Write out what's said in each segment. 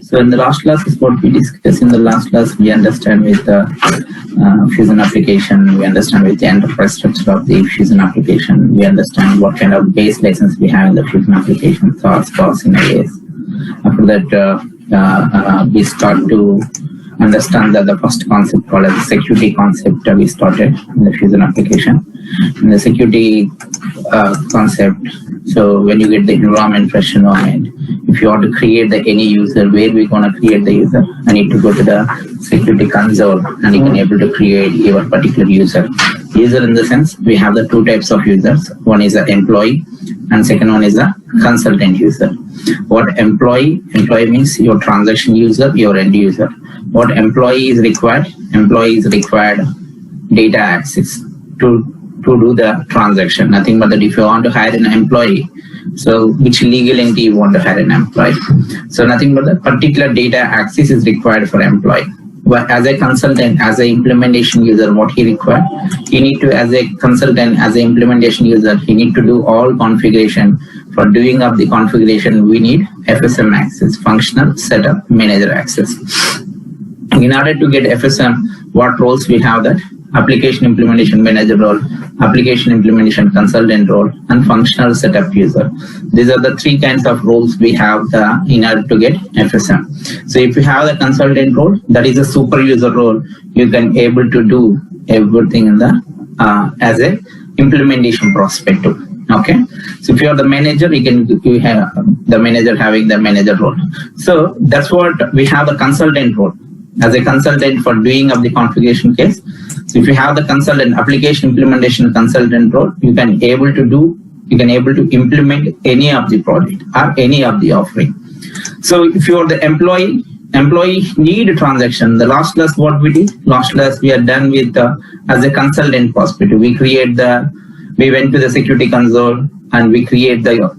So in the last class is what we discussed. In the last class, we understand with the Fusion application, we understand with the enterprise structure of the Fusion application, we understand what kind of base license we have in the Fusion application, source, cause, scenarios. After that, we start to understand that the first concept called as the security concept we started in the Fusion application. In the security concept, so when you get the environment, fresh environment, if you want to create the any user, where we gonna create the user, I need to go to the security console and you can able to create your particular user. User in the sense, we have the two types of users. One is an employee and second one is a consultant user. What employee means your transaction user, your end user. What employee is required? Employee is required data access to do the transaction. Nothing but that if you want to hire an employee, so which legal entity you want to hire an employee. So nothing but the particular data access is required for employee. But as a consultant, as an implementation user, what he required, he need to, as a consultant, as an implementation user, he need to do all configuration. For doing up the configuration, we need FSM access, functional setup manager access. In order to get FSM, what roles we have that? Application implementation manager role, application implementation consultant role, and functional setup user. These are the three kinds of roles we have in order to get FSM. So if you have the consultant role, that is a super user role, you can able to do everything in the as a implementation perspective. Okay, so if you are the manager, you have the manager having the manager role. So that's what we have the consultant role. As a consultant for doing of the configuration case. So if you have the consultant, application implementation consultant role, you can able to implement any of the project or any of the offering. So if you are the employee need a transaction. The last class what we did? Last class we are done with as a consultant perspective. We went to the security console and we create the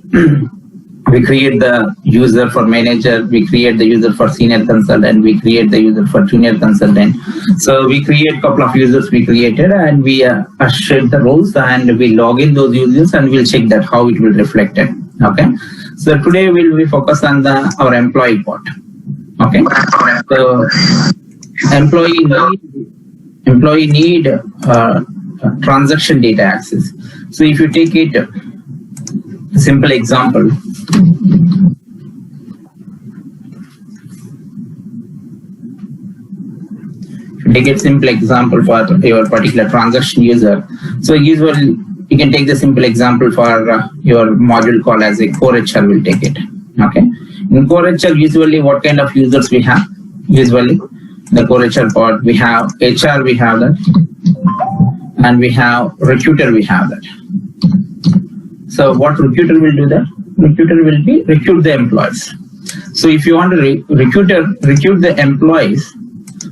user for manager, we create the user for senior consultant, we create the user for junior consultant. So we create a couple of users we created and we shared the roles and we log in those users and we'll check that how it will reflect it. Okay. So today we focus on our employee part. Okay. So employee need transaction data access. So if you take it a simple example. Take a simple example for your particular transaction user. So usually you can take the simple example for your module called as a core HR will take it. Okay. In core HR, usually what kind of users we have? Usually the core HR part, we have HR, we have that, and we have recruiter, we have that. So what recruiter will do that? Recruiter will be recruit the employees. So if you want to recruit the employees,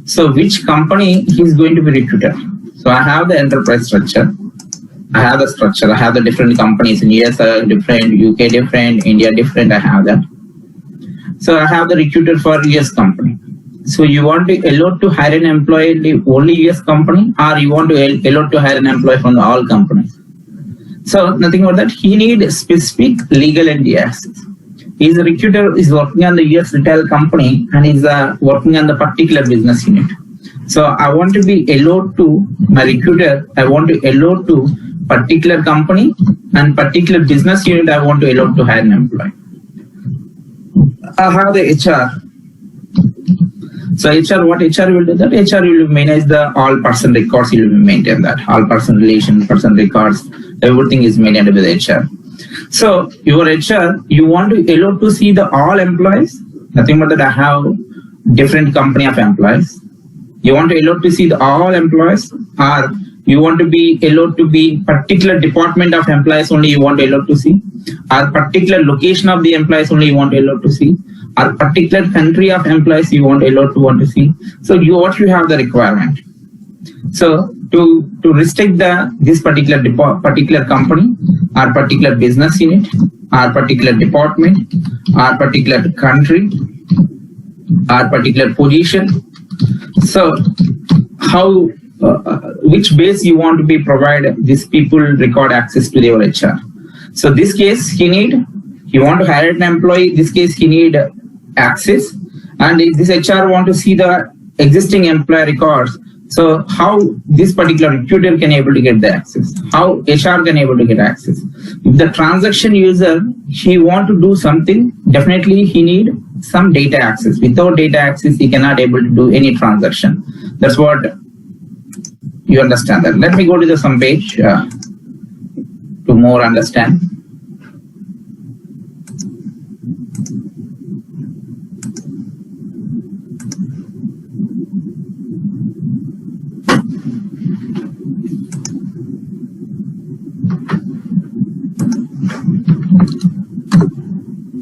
so which company is going to be recruited? So I have the enterprise structure. I have the structure. I have the different companies in US different, UK different, India different. I have that. So I have the recruiter for US company. So you want to allow to hire an employee only US company, or you want to allow to hire an employee from all companies? So nothing about that. He needs specific legal entity access. His recruiter is working on the US retail company and is working on the particular business unit. So I want to be allowed to my recruiter. I want to allow to particular company and particular business unit. I want to allow to hire an employee. I have the HR. So HR, what HR will do that? HR will manage the all person records. He will maintain that all person relation, person records. Everything is maintained with HR. So your HR, you want to allow to see the all employees. Nothing but that I have different company of employees. You want to allow to see the all employees, or you want to be allowed to be particular department of employees only you want to allow to see, or particular location of the employees only you want to allow to see, or particular country of employees you want to see. So what you have the requirement. So to restrict this particular company or particular business unit or particular department or particular country or particular position. So how which base you want to be provided these people record access to their HR. So this case he need He want to hire an employee. In this case, he need access, and if this HR want to see the existing employee records. So how this particular recruiter can able to get the access? How HR can able to get access? If the transaction user, he want to do something, definitely he need some data access. Without data access, he cannot able to do any transaction. That's what you understand that. Let me go to the some page to more understand.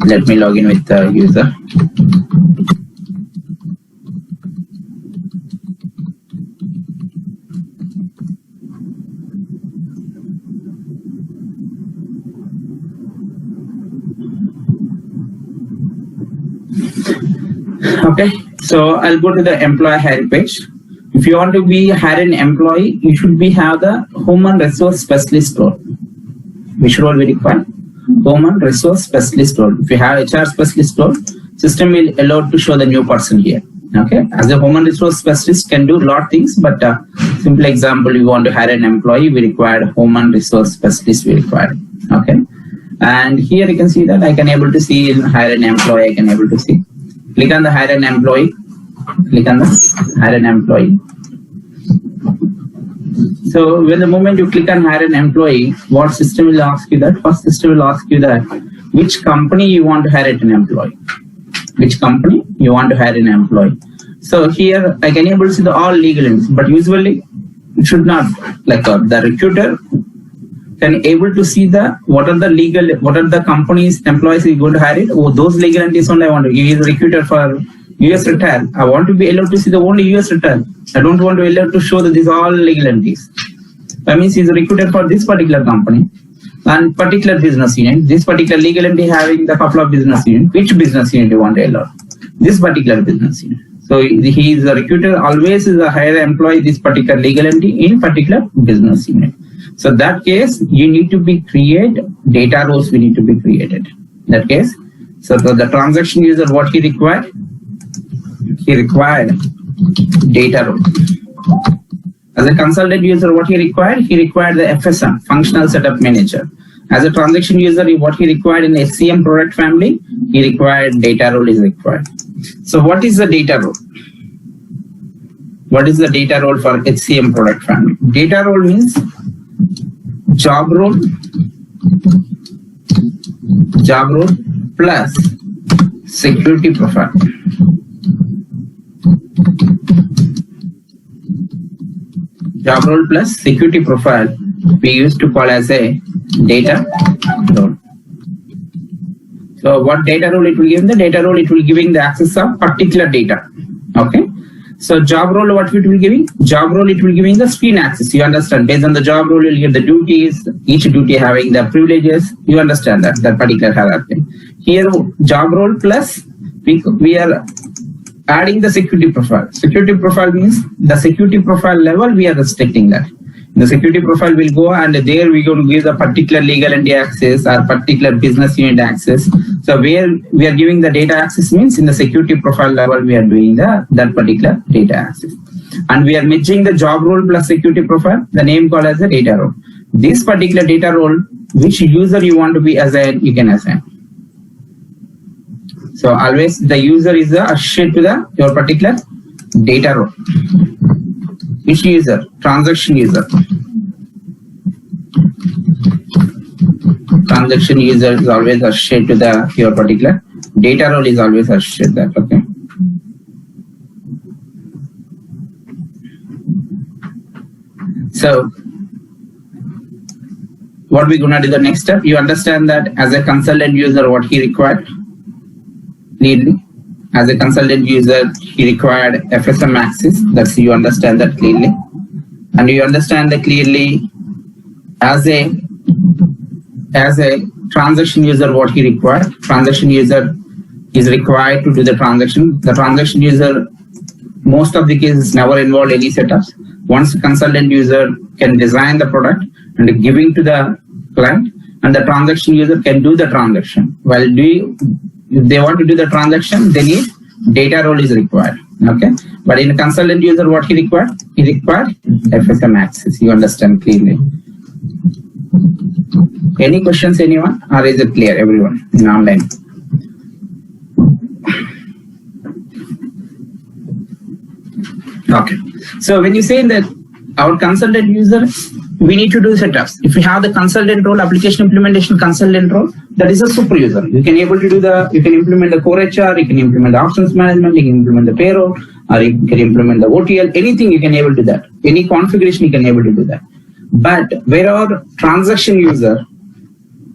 Let me log in with the user. Okay, so I'll go to the employee hiring page. If you want to be hire an employee, you should have the human resource specialist role. Which role we require? Human resource specialist role. If you have HR specialist role, system will allow to show the new person here. Okay, as a human resource specialist can do a lot of things, but simple example, you want to hire an employee, we require human resource specialist. We require. Okay, and here you can see that I can able to see in hire an employee. I can able to see. Click on the hire an employee. Click on the hire an employee. So when the moment you click on hire an employee, what system will ask you that? First system will ask you that which company you want to hire an employee. Which company you want to hire an employee. So here I can able to see the all legal entities, but usually it should not, like the recruiter can able to see the what are the company's employees is going to hire it. Oh, those legal entities only I want to. He is a recruiter for US return. I want to be allowed to see the only US return. I don't want to be allowed to show that these are all legal entities. That means he's a recruiter for this particular company and particular business unit. This particular legal entity having the couple of business unit. Which business unit you want to allow? This particular business unit. So he is a recruiter. Always is a hire employee. This particular legal entity in particular business unit. So that case you need to be create data roles. We need to be created. That case. So the transaction user what he required. He required data role. As a consultant user, what he required? He required the FSM, functional setup manager. As a transaction user, what he required in HCM product family, he required data role is required. So what is the data role? What is the data role for HCM product family? Data role means job role plus security profile. Job role plus security profile we used to call as a data role. So what data role it will give? The data role it will giving the access of particular data. Okay. So job role what it will giving? Job role it will giving the screen access. You understand? Based on the job role you'll get the duties. Each duty having the privileges. You understand that particular hierarchy. Here job role plus we are adding the security profile. Security profile means the security profile level we are restricting that. The security profile will go and there we going to give the particular legal entity access or particular business unit access. So where we are giving the data access means in the security profile level we are doing that particular data access. And we are matching the job role plus security profile, the name called as a data role. This particular data role, which user you want to be assigned, you can assign. So always the user is associated to your particular data role. Which user? Transaction user. Transaction user is always associated to your particular data role is always associated to that. Okay. So what we're gonna do the next step? You understand that as a consultant user what he required. Clearly, as a consultant user, he required FSM access. That's you understand that clearly, and you understand that clearly as a transaction user what he required. Transaction user is required to do the transaction. The transaction user, most of the cases never involve any setups. Once the consultant user can design the product and giving to the client, and the transaction user can do the transaction. Well, if they want to do the transaction, they need data role is required. Okay, but in a consultant user, what he required? He required FSM access. You understand clearly. Any questions, anyone? Or is it clear, everyone, in online? Okay. So when you say that our consultant user, we need to do setups. If we have the consultant role, application implementation consultant role, that is a super user. You can able to do you can implement the core HR, you can implement the options management, you can implement the payroll, or you can implement the OTL, anything you can able to do that. Any configuration you can able to do that. But where our transaction user,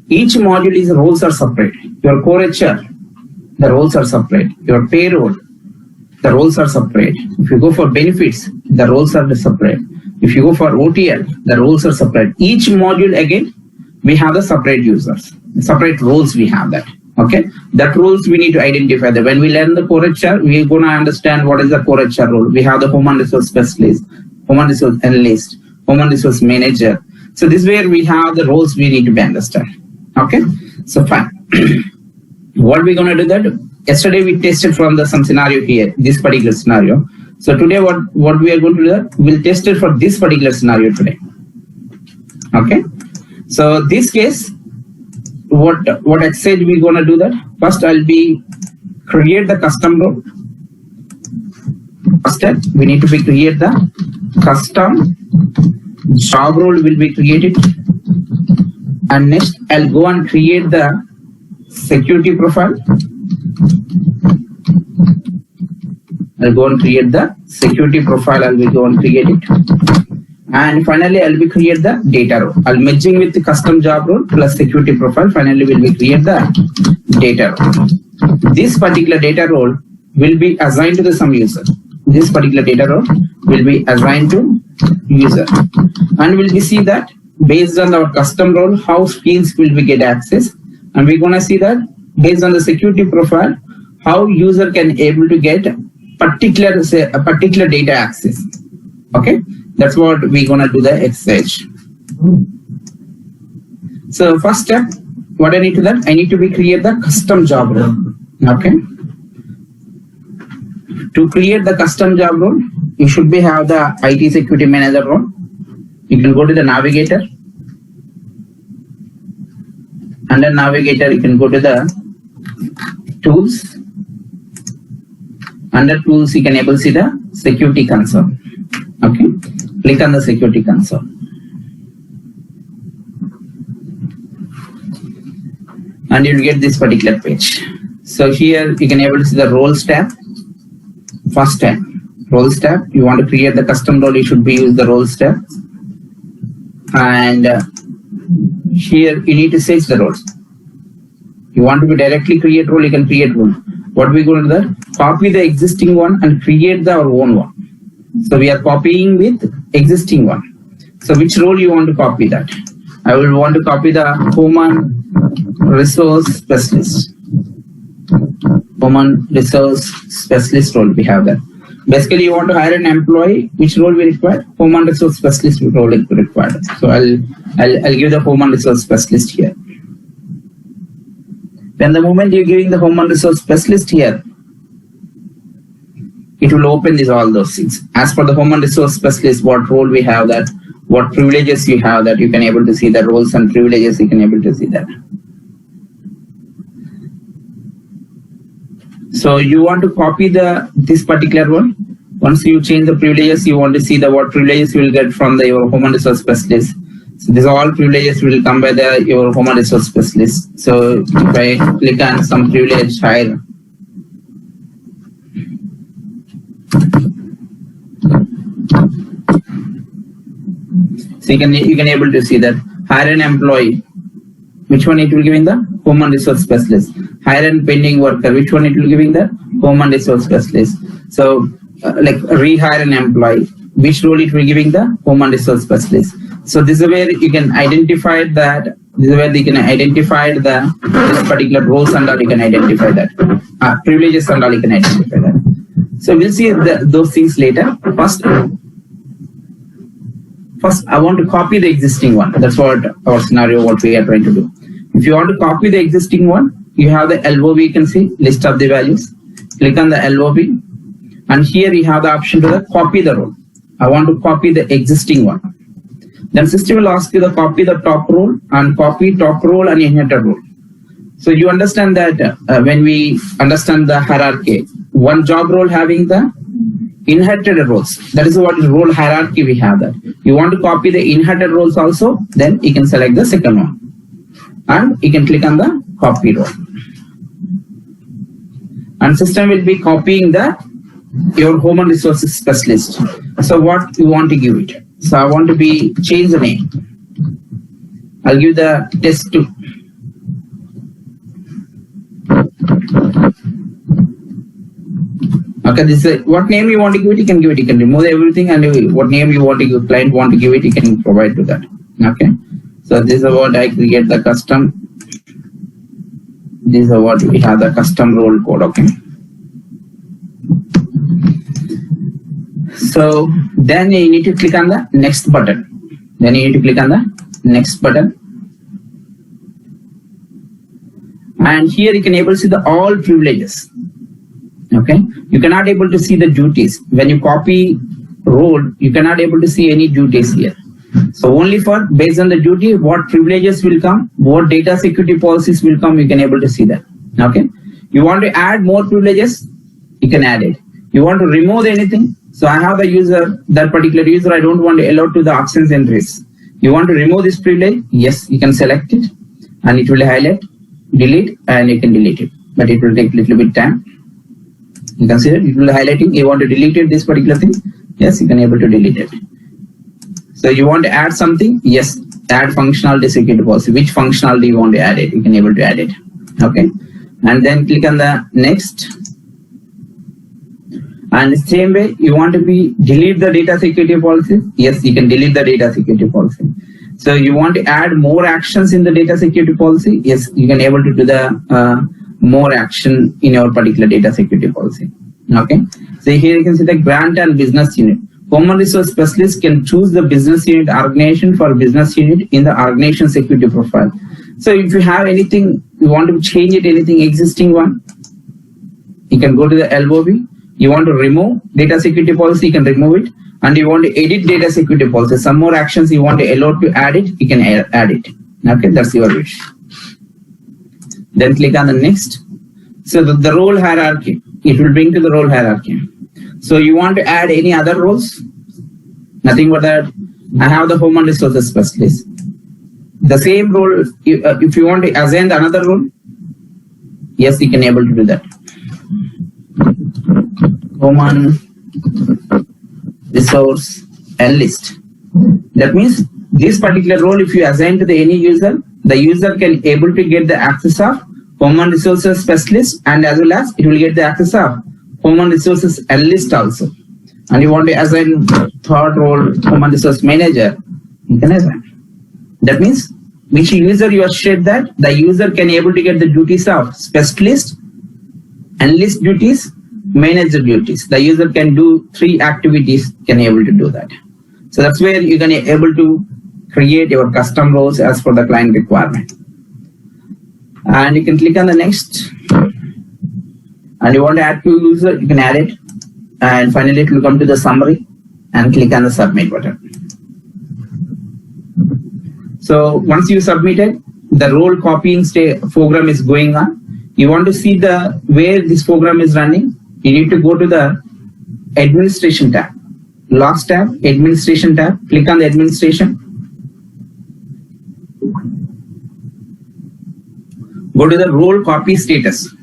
each module is roles are separate. Your core HR, the roles are separate. Your payroll, the roles are separate. If you go for benefits, the roles are separate. If you go for OTL, the roles are separate. Each module, again, we have the separate users, separate roles we have that. Okay, that roles we need to identify that. When we learn the core HR, we're going to understand what is the core HR role. We have the human resource specialist, human resource analyst, human resource manager. So this is where we have the roles we need to be understand. Okay, so fine. What we're going to do that? Yesterday we tested from some scenario here, this particular scenario. So today what we are going to do that? We'll test it for this particular scenario today. Okay. So this case, what exercise we're going to do that? First I'll be create the custom role. First step, we need to create the custom job role will be created. And next I'll go and create the security profile. I'll go and create the security profile. I'll be go and create it. And finally, I'll be create the data role. I'll merging with the custom job role plus security profile. Finally, will be create the data role. This particular data role will be assigned to some user. This particular data role will be assigned to user. And we'll be see that based on our custom role, how skills will we get access. And we're gonna see that based on the security profile, how user can able to get particular data access. Okay, that's what we're gonna do the exercise. So first step, what I need to do, I need to create the custom job role. Okay, to create the custom job role, you should have the IT security manager role. You can go to the navigator. Under navigator, you can go to the tools. Under tools, you can able to see the security console. Okay, click on the security console. And you'll get this particular page. So here you can able to see the roles tab. First tab, roles tab. You want to create the custom role, you should be use the roles tab. And here you need to search the roles. You want to be directly create role, you can create role. What we going to do? Copy the existing one and create our own one. So we are copying with existing one. So which role you want to copy that? I will want to copy the human resource specialist. Human resource specialist role we have that. Basically, you want to hire an employee. Which role we require? Human resource specialist role is required. So I'll give the human resource specialist here. Then the moment you're giving the human resource specialist here, it will open all those things. As for the human resource specialist, what role we have that, what privileges you have that, you can able to see the roles and privileges, you can able to see that. So you want to copy this particular one. Once you change the privileges, you want to see what privileges you will get from your human resource specialist. So these all privileges will come by your human resource specialist. So if I click on some privilege hire, so you can able to see that hire an employee. Which one it will giving the human resource specialist. Hire and pending worker. Which one it will giving the human resource specialist. So like rehire an employee. Which role it will giving the human resource specialist. So this is where you can identify that. This is where you can identify this particular roles and all you can identify that. Privileges and all you can identify that. So we'll see those things later. First, first I want to copy the existing one. That's what our scenario, what we are trying to do. If you want to copy the existing one, you have the LOB, you can see list of the values. Click on the LOB, and here you have the option to copy the role. I want to copy the existing one. Then system will ask you to copy the top role and copy top role and inherited role. So you understand that when we understand the hierarchy, one job role having the inherited roles. That is what role hierarchy we have that. You want to copy the inherited roles also, then you can select the second one. And you can click on the copy role. And system will be copying your human resources specialist. So what you want to give it? So I want to change the name. I'll give the test 2. Okay, this is what name you want to give it, you can give it. You can remove everything, and what name you want to give, client want to give it, you can provide to that. Okay, so this is what I create the custom. This is what we have the custom role code. Okay. So then you need to click on the next button. And here you can able to see the all privileges. Okay, you cannot able to see the duties. When you copy role, you cannot able to see any duties here. So only for based on the duty, what privileges will come, what data security policies will come, you can able to see that. Okay, you want to add more privileges, you can add it. You want to remove anything. So I have the user, that particular user, I don't want to allow to the options entries. You want to remove this privilege? Yes, you can select it, and it will highlight, delete, and you can delete it. But it will take a little bit time. You can see that it will highlighting. You want to delete it, this particular thing? Yes, you can able to delete it. So you want to add something? Yes, add functionality security policy. Which functionality you want to add it? You can able to add it. Okay, and then click on the next. And the same way, you want to delete the data security policy? Yes, you can delete the data security policy. So you want to add more actions in the data security policy? Yes, you can able to do the more action in your particular data security policy. Okay, so here you can see the grant and business unit. Human resource specialist can choose the business unit organization for business unit in the organization security profile. So if you have anything, you want to change it, anything existing one, you can go to the LOB. You want to remove data security policy, you can remove it. And you want to edit data security policy. Some more actions you want to allow to add it, you can add it. Okay, that's your wish. Then click on the next. So the role hierarchy, it will bring to the role hierarchy. So you want to add any other roles? Nothing but that. I have the human resources specialist. The same role, if you want to assign another role, yes, you can able to do that. Human resource analyst. That means this particular role, if you assign to any user, the user can able to get the access of human resources specialist, and as well as it will get the access of human resources analyst also. And you want to assign third role, human resource manager, you can assign. That means which user you have shared that, the user can able to get the duties of specialist, analyst duties, manager duties. The user can do 3 activities, can able to do that. So that's where you can able to create your custom roles as per the client requirement. And you can click on the next. And you want to add to user, you can add it. And finally it will come to the summary and click on the submit button. So once you submit it, the role copying program is going on. You want to see where this program is running. You need to go to the administration tab. Last tab, administration tab. Click on the administration. Go to the role copy status.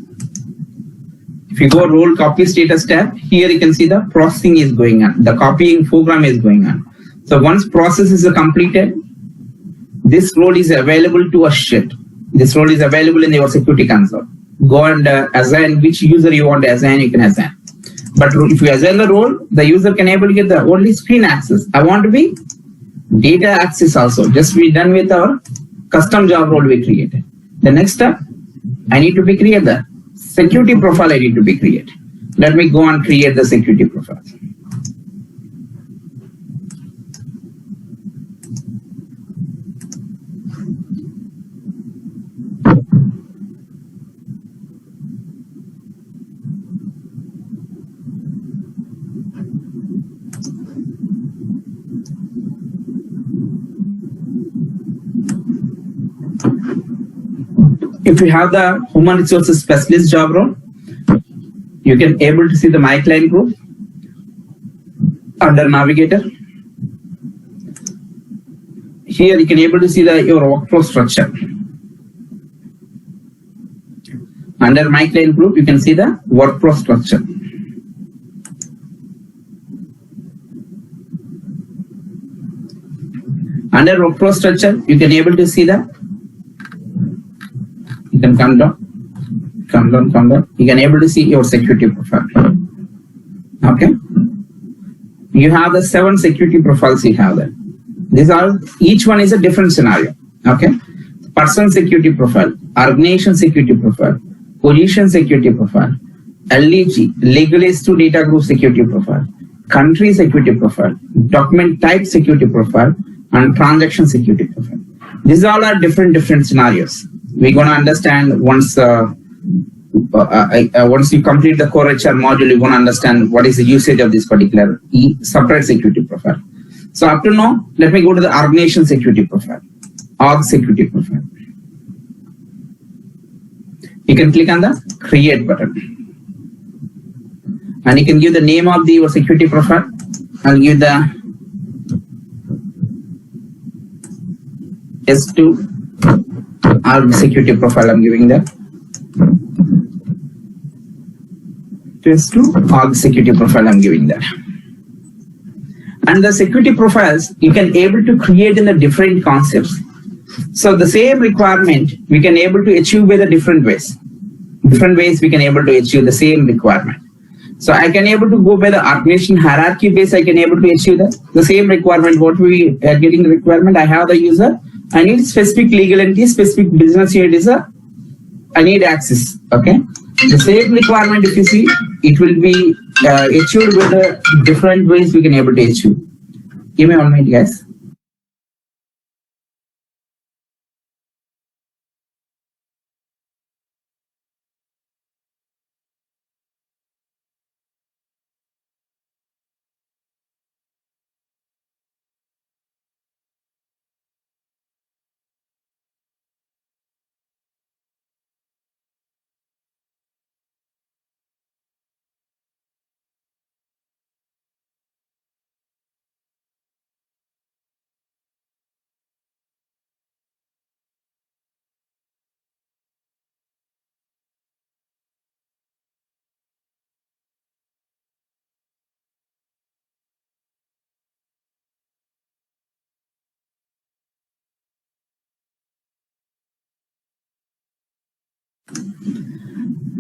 If you go role copy status tab, here you can see the processing is going on. The copying program is going on. So once process is completed, this role is available to a shift. This role is available in your security console. Go and assign which user you want to assign, you can assign. But if you assign the role, the user can able to get the only screen access. I want to be data access also. Just be done with our custom job role we created. The next step, I need to be create the security profile. I need to be create. Let me go and create the security profile. If you have the human resources specialist job role, you can able to see the My Client Group under Navigator. Here you can able to see your workflow structure. Under My Client Group, you can see the workflow structure. Under workflow structure, you can able to see the, you can come down. You can able to see your security profile. Okay. You have the 7 security profiles you have there. These are, each one is a different scenario. Okay. Person security profile, organization security profile, position security profile, LEG, legalist to data group security profile, country security profile, document type security profile, and transaction security profile. These all are different scenarios. We're going to understand once once you complete the core HR module, you're going to understand what is the usage of this particular separate security profile. So up to now, let me go to the organization security profile, org security profile. You can click on the create button, and you can give the name of your security profile. I'll give the S2 org security profile. I'm giving that. S2 org security profile. I'm giving that. And the security profiles you can able to create in the different concepts. So the same requirement we can able to achieve by the different ways. Different ways we can able to achieve the same requirement. So I can able to go by the organization hierarchy base. I can able to achieve the same requirement. What we are getting the requirement. I have the user. I need specific legal entity, specific business unit is I need access. Okay. The same requirement, if you see, it will be achieved with the different ways we can able to achieve. Give me 1 minute, guys.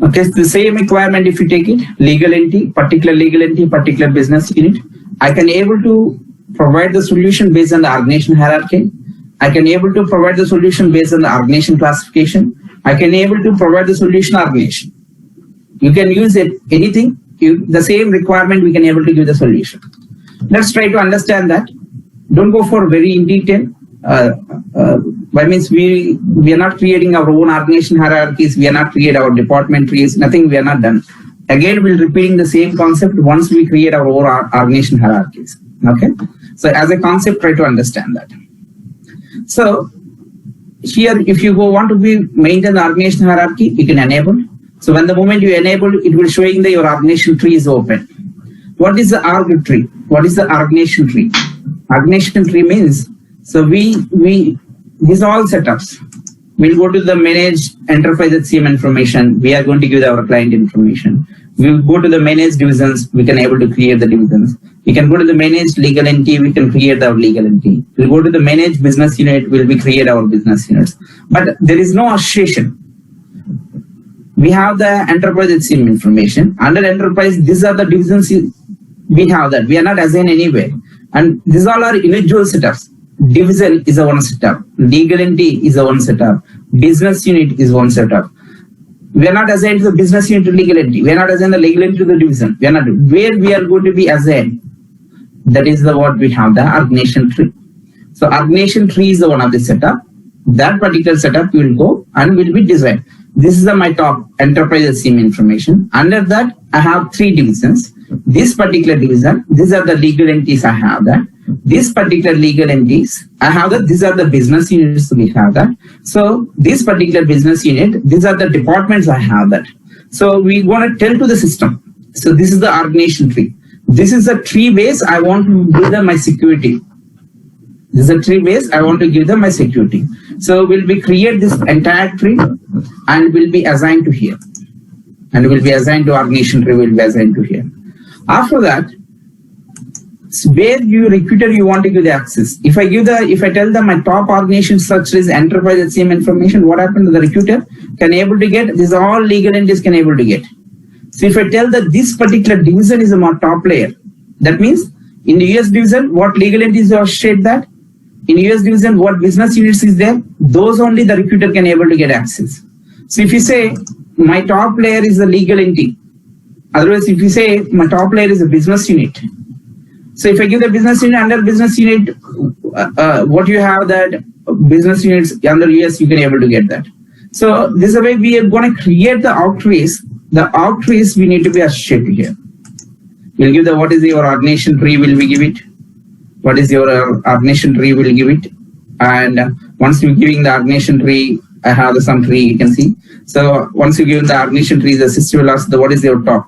Okay, it's the same requirement if you take it, legal entity, particular business unit. I can able to provide the solution based on the organization hierarchy. I can able to provide the solution based on the organization classification. I can able to provide the solution organization. You can use it, anything, the same requirement we can able to give the solution. Let's try to understand that. Don't go for very in detail. By means we are not creating our own organization hierarchies. We are not create our department trees. Nothing we are not done. Again, we're repeating the same concept once we create our own organization hierarchies. Okay. So as a concept, try to understand that. So here, if you want to maintain the organization hierarchy, you can enable. So when the moment you enable, it will showing that your organization tree is open. What is the org tree? What is the organization tree? Organization tree means, so these are all setups. We'll go to the managed enterprise HCM information. We are going to give our client information. We'll go to the managed divisions. We can able to create the divisions. We can go to the managed legal entity. We can create our legal entity. We'll go to the managed business unit. We'll create our business units. But there is no association. We have the enterprise HCM information. Under enterprise, these are the divisions. We have that. We are not assigned anywhere. And these all are individual setups. Division is a one setup. Legal entity is a one setup. Business unit is one setup. We are not assigned to the business unit to legal entity. We are not assigned the legal entity to the division. We are not where we are going to be assigned. That is the what we have, the organization tree. So organization tree is the one of the setup. That particular setup will go and will be designed. This is my top enterprise HCM information. Under that, I have 3 divisions. This particular division, these are the legal entities I have that. these particular legal entities, I have that these are the business units we have that. So this particular business unit, these are the departments I have that. So we want to tell to the system. So this is the organization tree. This is the tree base I want to give them my security. This is a tree base I want to give them my security. So we'll be create this entire tree and will be assigned to here. And will be assigned to organization tree, will be assigned to here. After that, where you recruiter you want to give the access. If I tell them my top organization such as enterprise HCM information, what happened to the recruiter can able to get this all legal entities can able to get. So if I tell that this particular division is a more top layer, that means in the US division, what legal entities are shared that? In US division, what business units is there? Those only the recruiter can able to get access. So if you say my top layer is a legal entity, otherwise if you say my top layer is a business unit. So if I give the business unit under business unit, what you have that business units under US, you can able to get that. So this is the way we are going to create the out trees. The out trees we need to be associated here. We'll give the what is your organization tree, will we give it? What is your organization tree, will give it? And once you're giving the organization tree, I have some tree you can see. So once you give the organization tree, the system will ask the what is your top.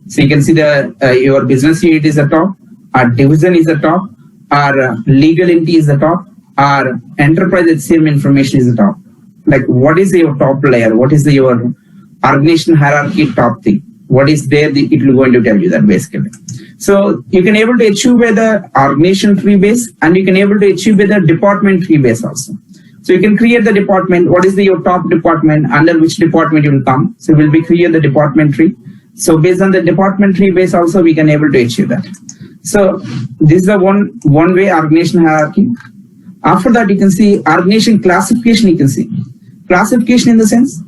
So you can see the your business unit is the top, our division is the top, our legal entity is the top, our enterprise HCM information is the top. Like what is your top layer? What is your organization hierarchy top thing? What is there? It will going to tell you that basically. So you can able to achieve with the organization tree base, and you can able to achieve with the department tree base also. So you can create the department. What is your top department? Under which department you will come? So we'll be create the department tree. So based on the department tree base also we can able to achieve that. So this is the one way organization hierarchy. After that you can see organization classification. You can see classification in the sense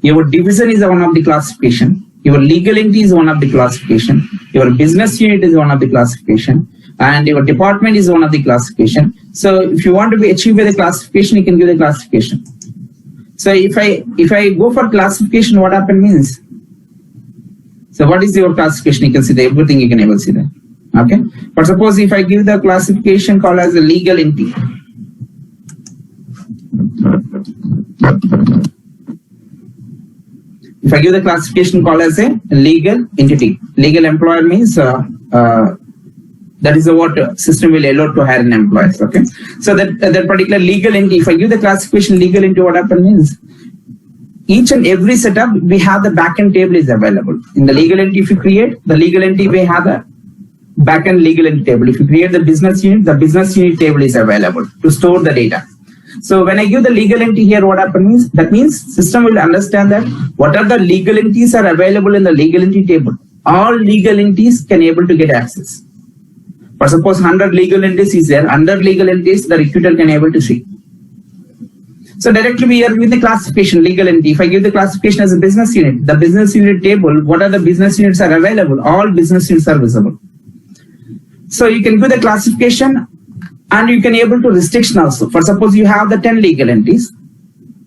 your division is one of the classification. Your legal entity is one of the classification. Your business unit is one of the classification. And your department is one of the classification. So if you want to be achieved with the classification, you can give the classification. So if I go for classification, what happen means? So what is your classification? You can see everything you can able to see that. Okay. But suppose if I give the classification called as a legal entity. If I give the classification called as a legal entity, legal employer means that is what system will allow to hire an employer. Okay, so that particular legal entity, if I give the classification legal entity, what happens means each and every setup we have the backend table is available in the legal entity. If you create the legal entity, we have the backend legal entity table. If you create the business unit table is available to store the data. So when I give the legal entity here, what happens? That means system will understand that what are the legal entities are available in the legal entity table. All legal entities can able to get access. But suppose 100 legal entities is there, 100 legal entities the recruiter can able to see. So directly we are with the classification legal entity. If I give the classification as a business unit, the business unit table, what are the business units are available? All business units are visible. So you can give the classification. And you can able to restriction also. For suppose you have the 10 legal entities,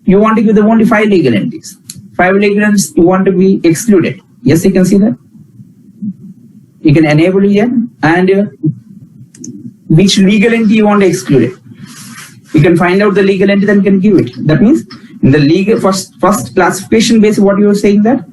you want to give the only 5 legal entities. 5 legal entities you want to be excluded. Yes, you can see that. You can enable here and which legal entity you want to exclude it. You can find out the legal entity and can give it. That means in the legal first classification base, what you are saying that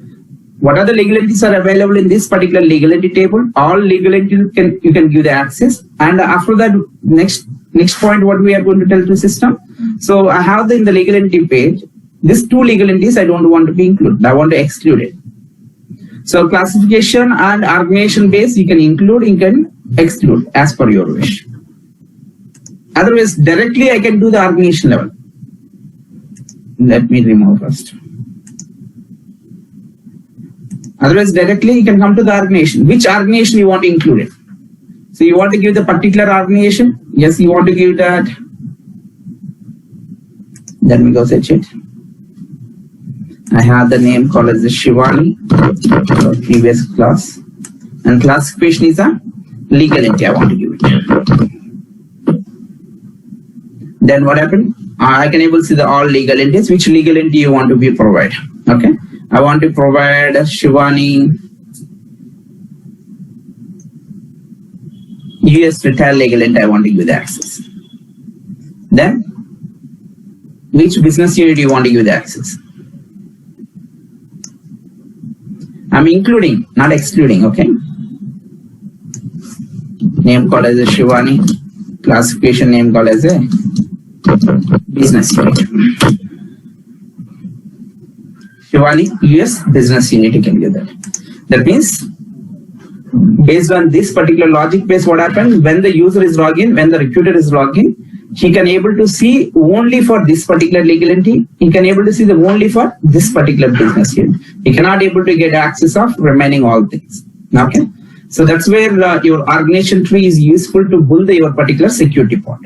what are the legal entities are available in this particular legal entity table? All legal entities you can give the access. And after that, next point, what we are going to tell to system. So I have in the legal entity page, these 2 legal entities I don't want to be included. I want to exclude it. So classification and organization base, you can include, you can exclude as per your wish. Otherwise, directly I can do the organization level. Let me remove first. Otherwise, directly you can come to the organization. Which organization you want to include it? So you want to give the particular organization? Yes, you want to give that. Let me go search it. I have the name called as the Shivani, previous class. And classification is a legal entity I want to give it. Then what happened? I can able to see the all legal entities. Which legal entity you want to be provide? Okay. I want to provide Shivani US retail legal entity I want to give the access. Then which business unit you want to give the access. I'm including, not excluding, okay? Name called as a Shivani, classification name called as a business unit. Shivani, US business unit, you can give that. That means, based on this particular logic base, what happens when the user is logged in, when the recruiter is logged in, he can able to see only for this particular legal entity. He can able to see the only for this particular business unit. He cannot able to get access of remaining all things. Okay, so that's where your organization tree is useful to build your particular security part.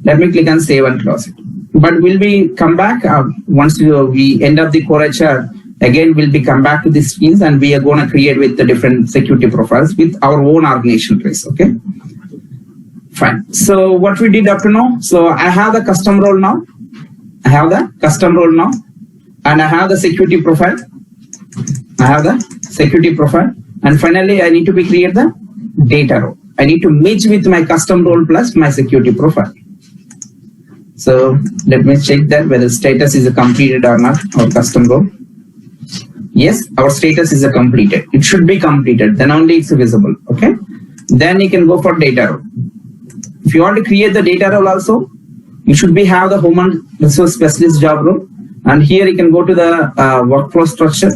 Let me click on save and close it. But will we come back once we end up the core HR? Again, we'll be come back to these screens and we are going to create with the different security profiles with our own organization trace. Okay. Fine. So what we did up to now, so I have the custom role now. I have the custom role now. And I have the security profile. I have the security profile. And finally, I need to create the data role. I need to match with my custom role plus my security profile. So let me check that whether status is completed or not, our custom role. Yes, our status is completed. It should be completed. Then only it's visible. Okay. Then you can go for data role. If you want to create the data role also, you should be have the human resource specialist job role. And here you can go to the workflow structure.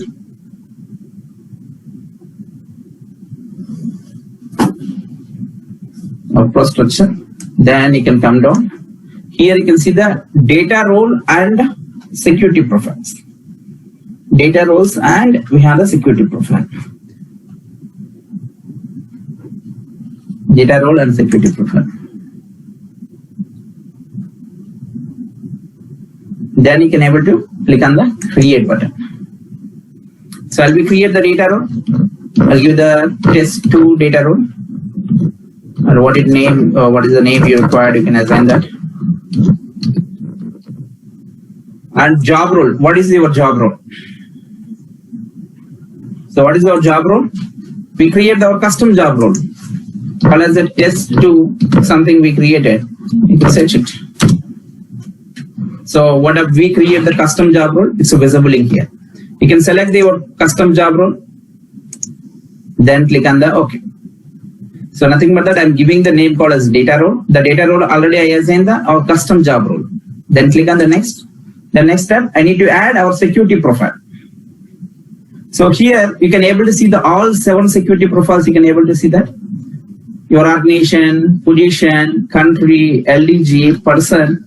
Workflow structure. Then you can come down. Here you can see the data role and security profiles. Data roles and we have the security profile. Data role and security profile. Then you can able to click on the create button. So I'll be create the data role. I'll give the test2 data role. Or what is the name you required, you can assign that. And job role. What is your job role? So what is our job role? We create our custom job role. Call as a test2 something we created. You can search it. So what if we create the custom job role? It's visible in here. You can select your custom job role. Then click on the OK. So nothing but that I'm giving the name called as data role. The data role already I assigned our custom job role. Then click on the next. The next step, I need to add our security profile. So here you can able to see the all 7 security profiles. You can able to see that your organization, position, country, LDG, person,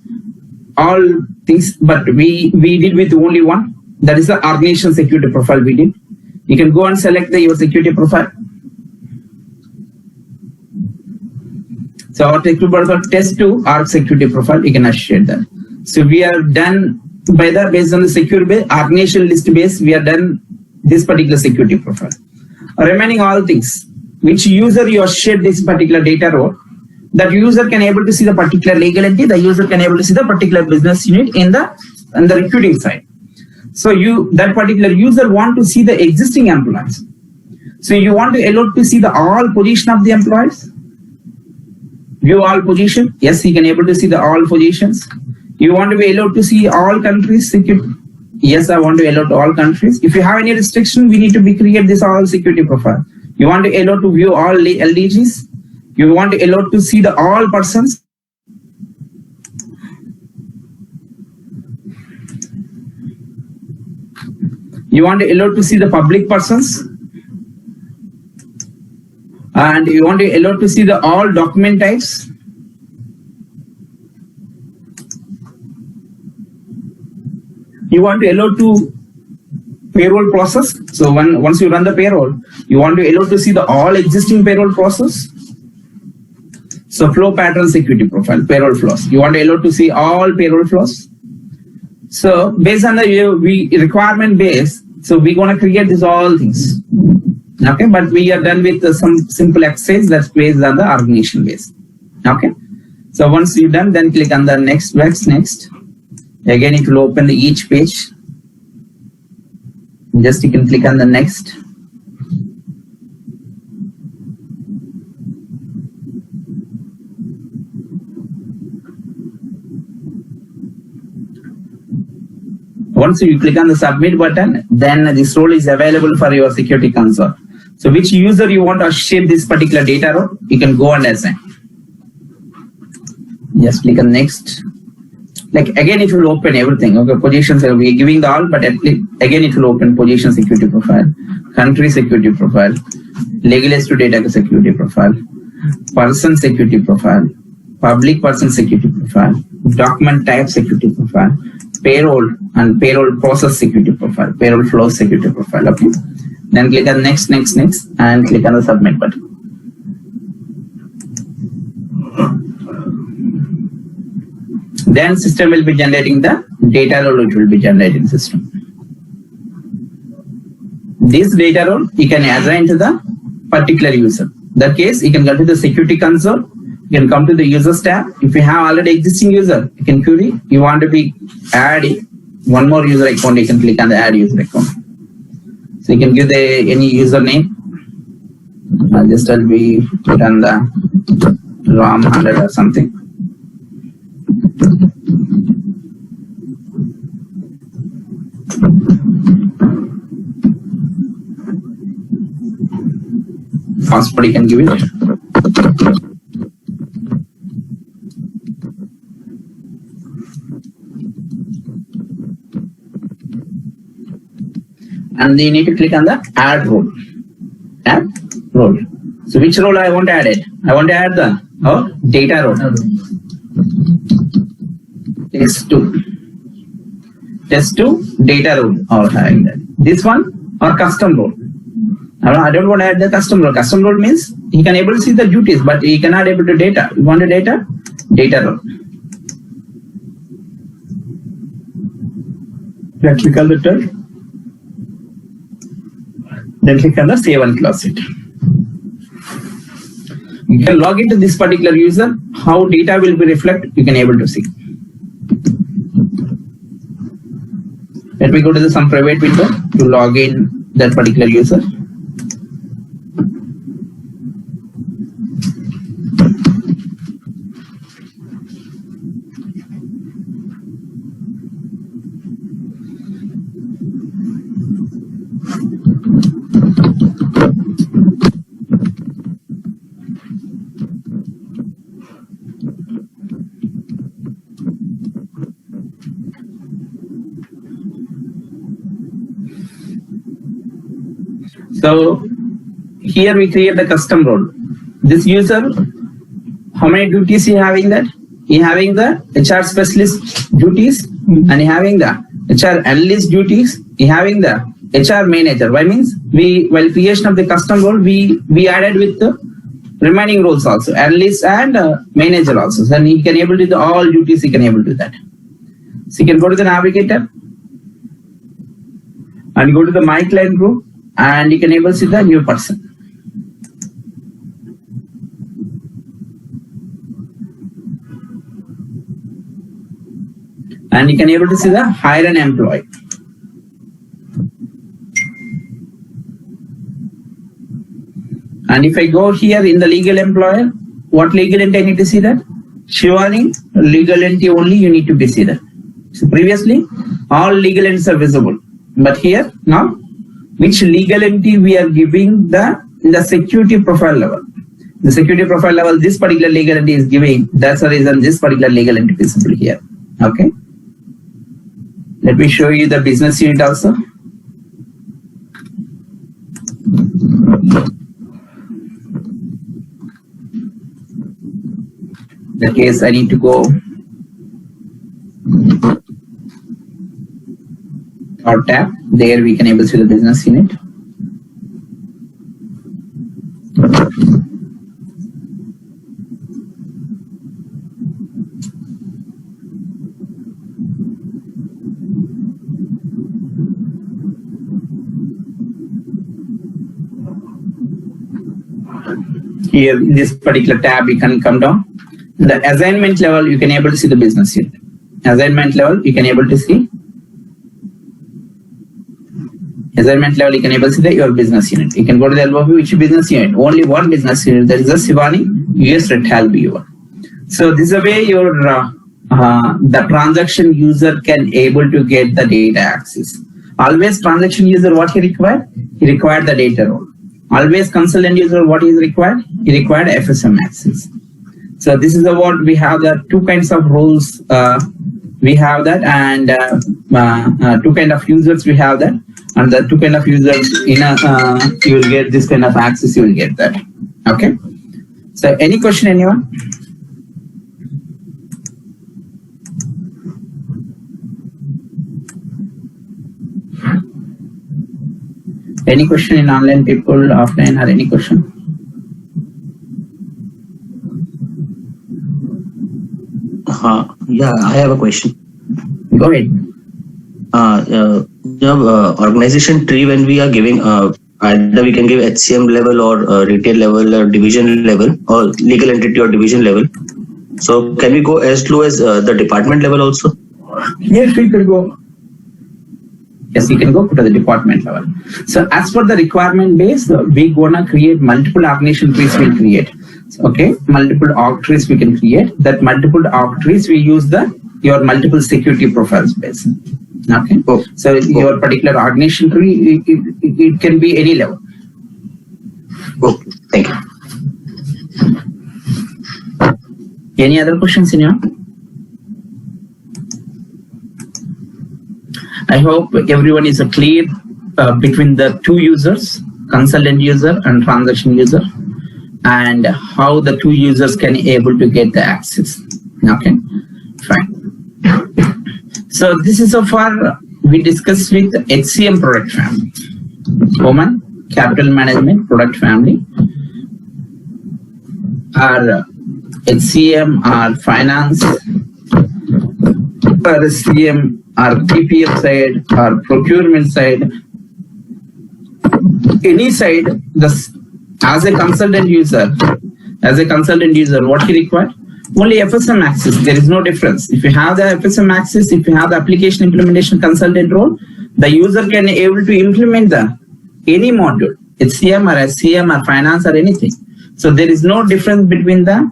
all things. But we did with only one. That is the organization security profile we did. You can go and select your security profile. So our security profile test2 our security profile. You can associate that. So we are done by the based on the secure base, organization list base. We are done this particular security profile. Remaining all things, which user you shared this particular data role, that user can able to see the particular legal entity, the user can able to see the particular business unit in the recruiting side. So that particular user want to see the existing employees. So you want to allow to see the all position of the employees. View all position. Yes, you can able to see the all positions. You want to be allowed to see all countries security. Yes, I want to allow to all countries. If you have any restriction, we need to create this all security profile. You want to allow to view all LDGs. You want to allow to see the all persons. You want to allow to see the public persons. And you want to allow to see the all document types. You want to allow to payroll process. So once you run the payroll, you want to allow to see the all existing payroll process. So flow pattern security profile, payroll flows. You want to allow to see all payroll flows. So based on the requirement base, so we're going to create these all things. Okay, but we are done with some simple exercise that's based on the organization base. Okay, so once you're done, then click on the next. Again, it will open each page. Just you can click on the next. Once you click on the submit button, then this role is available for your security console. So which user you want to shape this particular data role, you can go and assign. Just click on next. Like again, it will open everything. Okay, positions we are giving the all, but again it will open position security profile, country security profile, legalized to data security profile, person security profile, public person security profile, document type security profile, payroll and payroll process security profile, payroll flow security profile. Okay. Then click on next, and click on the submit button. Then system will be generating the data role, which will be generating system. This data role you can assign to the particular user. In that case, you can go to the security console. You can come to the users tab. If you have already existing user, you can query. You want to be add one more user account, you can click on the add user account. So you can give any username. Just will be put on the ROM 100 or something. Password you can give it. And you need to click on the add role. Add role. So which role I want to add it? I want to add the data role. Test2 data role or having that. This one or custom role. I don't want to add the custom role. Custom role means he can able to see the duties, but he cannot able to data. You want the data? Data role. Then click on the tab. Then click on the save and close it. You can log into this particular user. How data will be reflected, you can able to see. Let me go to some private window to log in that particular user. So here we create the custom role. This user, how many duties he having that? He having the HR specialist duties and he having the HR analyst duties. He having the HR manager. Why means while creation of the custom role, we added with the remaining roles also, analyst and manager also. So then he can able to do all duties. He can able to do that. So you can go to the navigator and go to the my client group. And you can able to see the new person. And you can able to see the hire an employee. And if I go here in the legal employer, what legal entity I need to see that? Shivani, legal entity only you need to be see that. So previously, all legal entities are visible. But here, now, which legal entity we are giving the security profile level. The security profile level this particular legal entity is giving. That's the reason this particular legal entity is simply here. Okay. Let me show you the business unit also. In the case I need to go or tab. There we can able to see the business unit. Here in this particular tab you can come down. In the assignment level you can able to see the business unit. Assignment level you can able to see. Assignment level you can able to see your business unit. You can go to the overview, which business unit. Only one business unit, that is a Shivani US Red Hal B1. So this is the way your the transaction user can able to get the data access. Always transaction user, what he required? He required the data role. Always consultant user, what is required? He required FSM access. So this is what we have, the two kinds of roles we have that, and two kind of users we have that, and the two kind of users in a you will get this kind of access, you will get that. Okay. So any question, anyone? Any question in online people, offline, or any question? Yeah, I have a question. Go ahead. Organization tree, when we are giving, either we can give HCM level or retail level or division level or legal entity or division level. So can we go as low as the department level also? Yes, we can go. Yes, you can go to the department level. So as per the requirement base, we gonna create multiple organization trees. We'll create. Okay, multiple org trees we can create. That multiple org trees we use your multiple security profiles base. Okay, so your particular organization tree, it can be any level. Okay, thank you. Any other questions in here? I hope everyone is clear between the two users, consultant user and transaction user, and how the two users can able to get the access. Okay, fine. So this is so far we discussed with HCM product family, Human Capital Management product family, our HCM, our finance, our SCM, our PPM side, our procurement side, any side. As a consultant user, what he require? Only FSM access. There is no difference. If you have the FSM access, if you have the application implementation consultant role, the user can able to implement any module, HCM or SCM or finance or anything. So there is no difference between the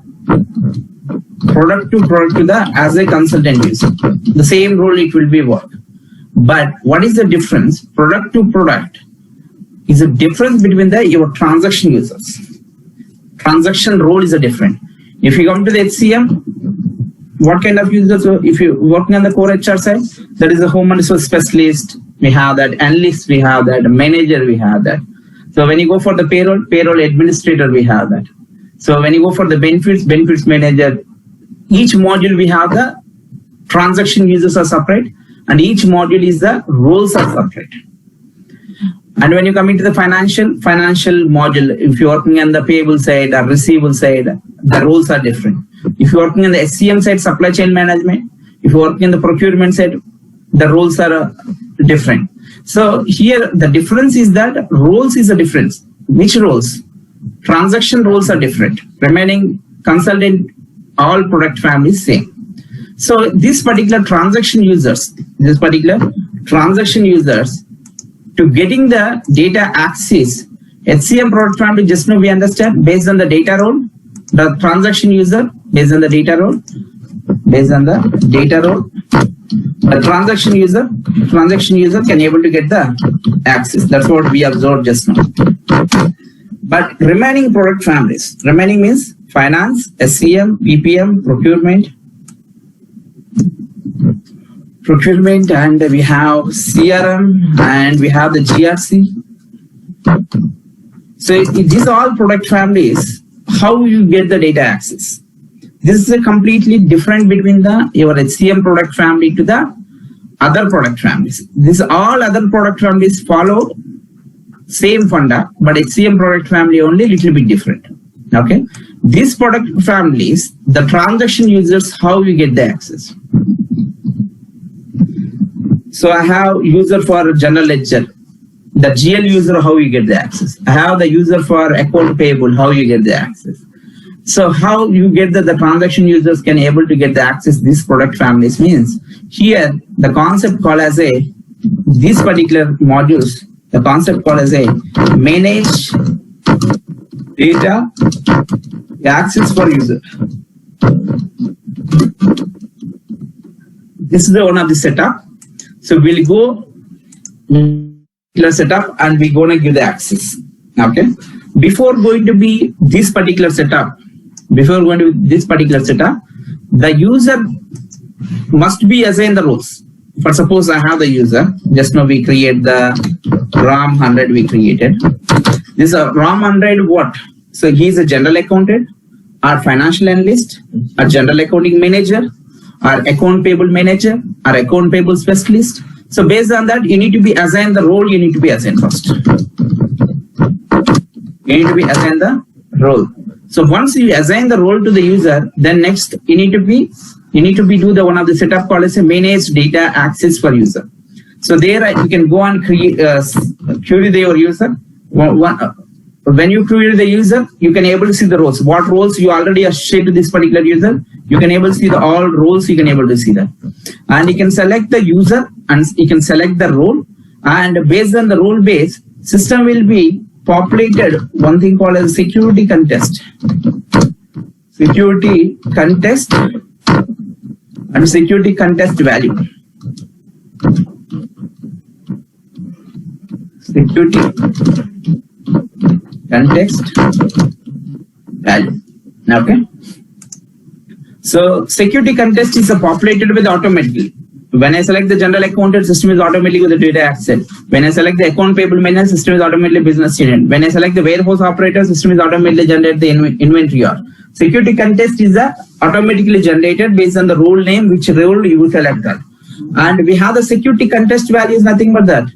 product to the as a consultant user. The same role it will be work. But what is the difference? Product to product is a difference between your transaction users. Transaction role is a different. If you come to the HCM, what kind of users? If you working on the core HR side, that is a human resource specialist. We have that analyst. We have that manager. We have that. So when you go for the payroll administrator, we have that. So when you go for the benefits manager, each module we have the transaction users are separate, and each module is the roles are separate. And when you come into the financial module, if you're working on the payable side or receivable side, the roles are different. If you're working on the SCM side, supply chain management, if you're working on the procurement side, the roles are different. So here the difference is that roles is a difference. Which roles? Transaction roles are different. Remaining consultant, all product families same. So this particular transaction users, to getting the data access, HCM product family, just now we understand based on the data role, the transaction user based on the data role, the transaction user can able to get the access. That's what we observed just now. But remaining product families, remaining means finance, SCM, PPM, procurement, and we have CRM, and we have the GRC. So these are all product families. How you get the data access? This is a completely different between your HCM product family to the other product families. These all other product families follow same funda, but HCM product family only little bit different. Okay, these product families, the transaction users, how you get the access? So I have user for general ledger, the GL user, how you get the access? I have the user for account payable, how you get the access? So how you get the transaction users can able to get the access these product families means here the concept called as these particular modules, the concept called as manage data access for user. this is the one of the setup. So we'll go setup and we're going to give the access. Okay. Before going to be this particular setup, the user must be assigned the roles. For suppose I have the user, just now we create the RAM 100 we created. This is a RAM 100 what? So he is a general accountant, or financial analyst, a general accounting manager, or account payable manager, or account payable specialist. So based on that, you need to be assigned the role, you need to be assigned first. You need to be assigned the role. So once you assign the role to the user, then next you need to be do the one of the setup called as a manage data access for user. So there you can go and create query your user. When you query the user, you can able to see the roles. What roles you already associate to this particular user, you can able to see the all roles. You can able to see that, and you can select the user and you can select the role. And based on the role base, system will be populated one thing called as security contest. Security contest and security contest value. Security context value. Okay. So security contest is populated with automatically. When I select the general accountant, system is automatically with the data access. When I select the account payable manager, system is automatically business unit. When I select the warehouse operator, system is automatically generate the inventory or. Security contest is automatically generated based on the role name, which role you select that. And we have the security contest value is nothing but that.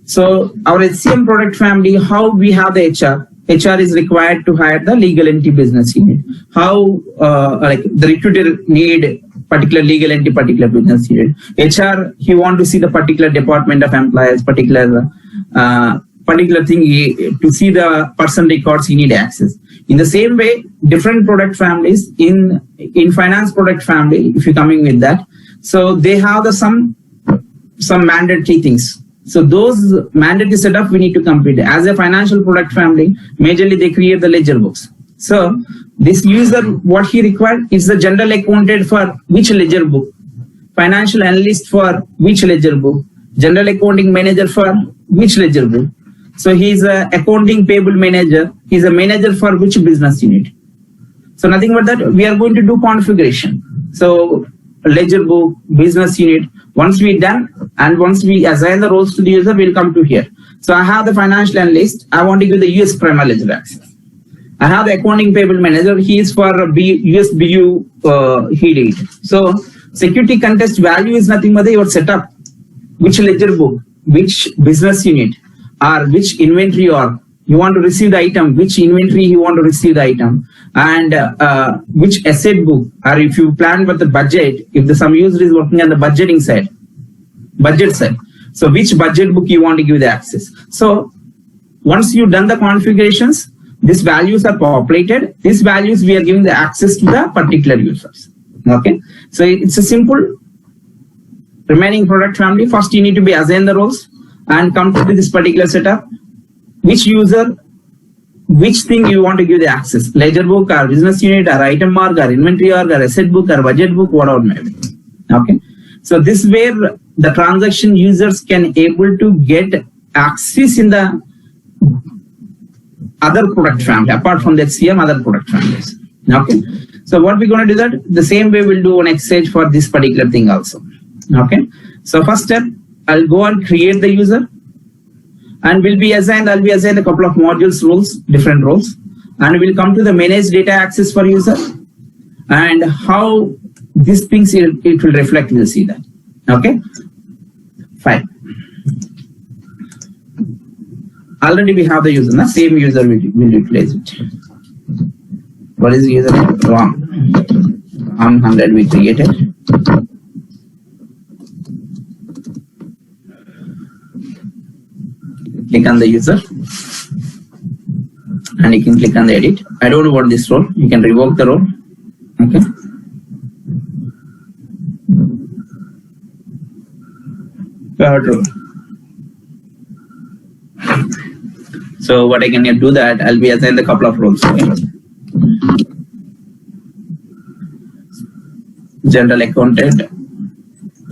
So our HCM product family, how we have the HR. HR is required to hire the legal entity business unit. How like the recruiter need particular legal entity, particular business unit. HR, he want to see the particular department of employees, particular thing to see the person records, he need access. In the same way, different product families in finance product family, if you're coming with that, so they have the some mandatory things. So those mandatory setup we need to complete. As a financial product family, majorly they create the ledger books. So this user, what he required is the general accountant for which ledger book, financial analyst for which ledger book, general accounting manager for which ledger book. So he's a accounting payable manager. He's a manager for which business unit. So nothing but that. We are going to do configuration. So ledger book, business unit. Once we done and once we assign the roles to the user, we'll come to here. So I have the financial analyst. I want to give the US primary ledger access. I have the accounting payable manager. He is for US BU he did. So security contest value is nothing but your setup. Which ledger book, which business unit, or which inventory or you want to receive the item, which inventory you want to receive the item, and which asset book, or if you plan with the budget, if some user is working on the budgeting side, budget side, so which budget book you want to give the access. So once you've done the configurations, these values are populated. These values we are giving the access to the particular users. Okay, so it's a simple remaining product family. First you need to be assign the roles and come to this particular setup. Which user, which thing you want to give the access, ledger book or business unit or item mark or inventory or asset book or budget book, whatever maybe. Okay, so this is where the transaction users can able to get access in the other product family apart from the HCM other product families. Okay, so what we're going to do that the same way we'll do an exercise for this particular thing also. Okay, so first step, I'll go and create the user. And I'll be assigned a couple of modules roles, different roles, and we'll come to the manage data access for user and how these things it will reflect. We'll see that. Okay, fine. Already we have the user. The same user will utilize it. What is the user name? RAM 100 we created. Click on the user and you can click on the edit. I don't want this role. You can revoke the role. Okay. Third role. So what I can do that I'll be assigning a couple of roles. Okay. General accountant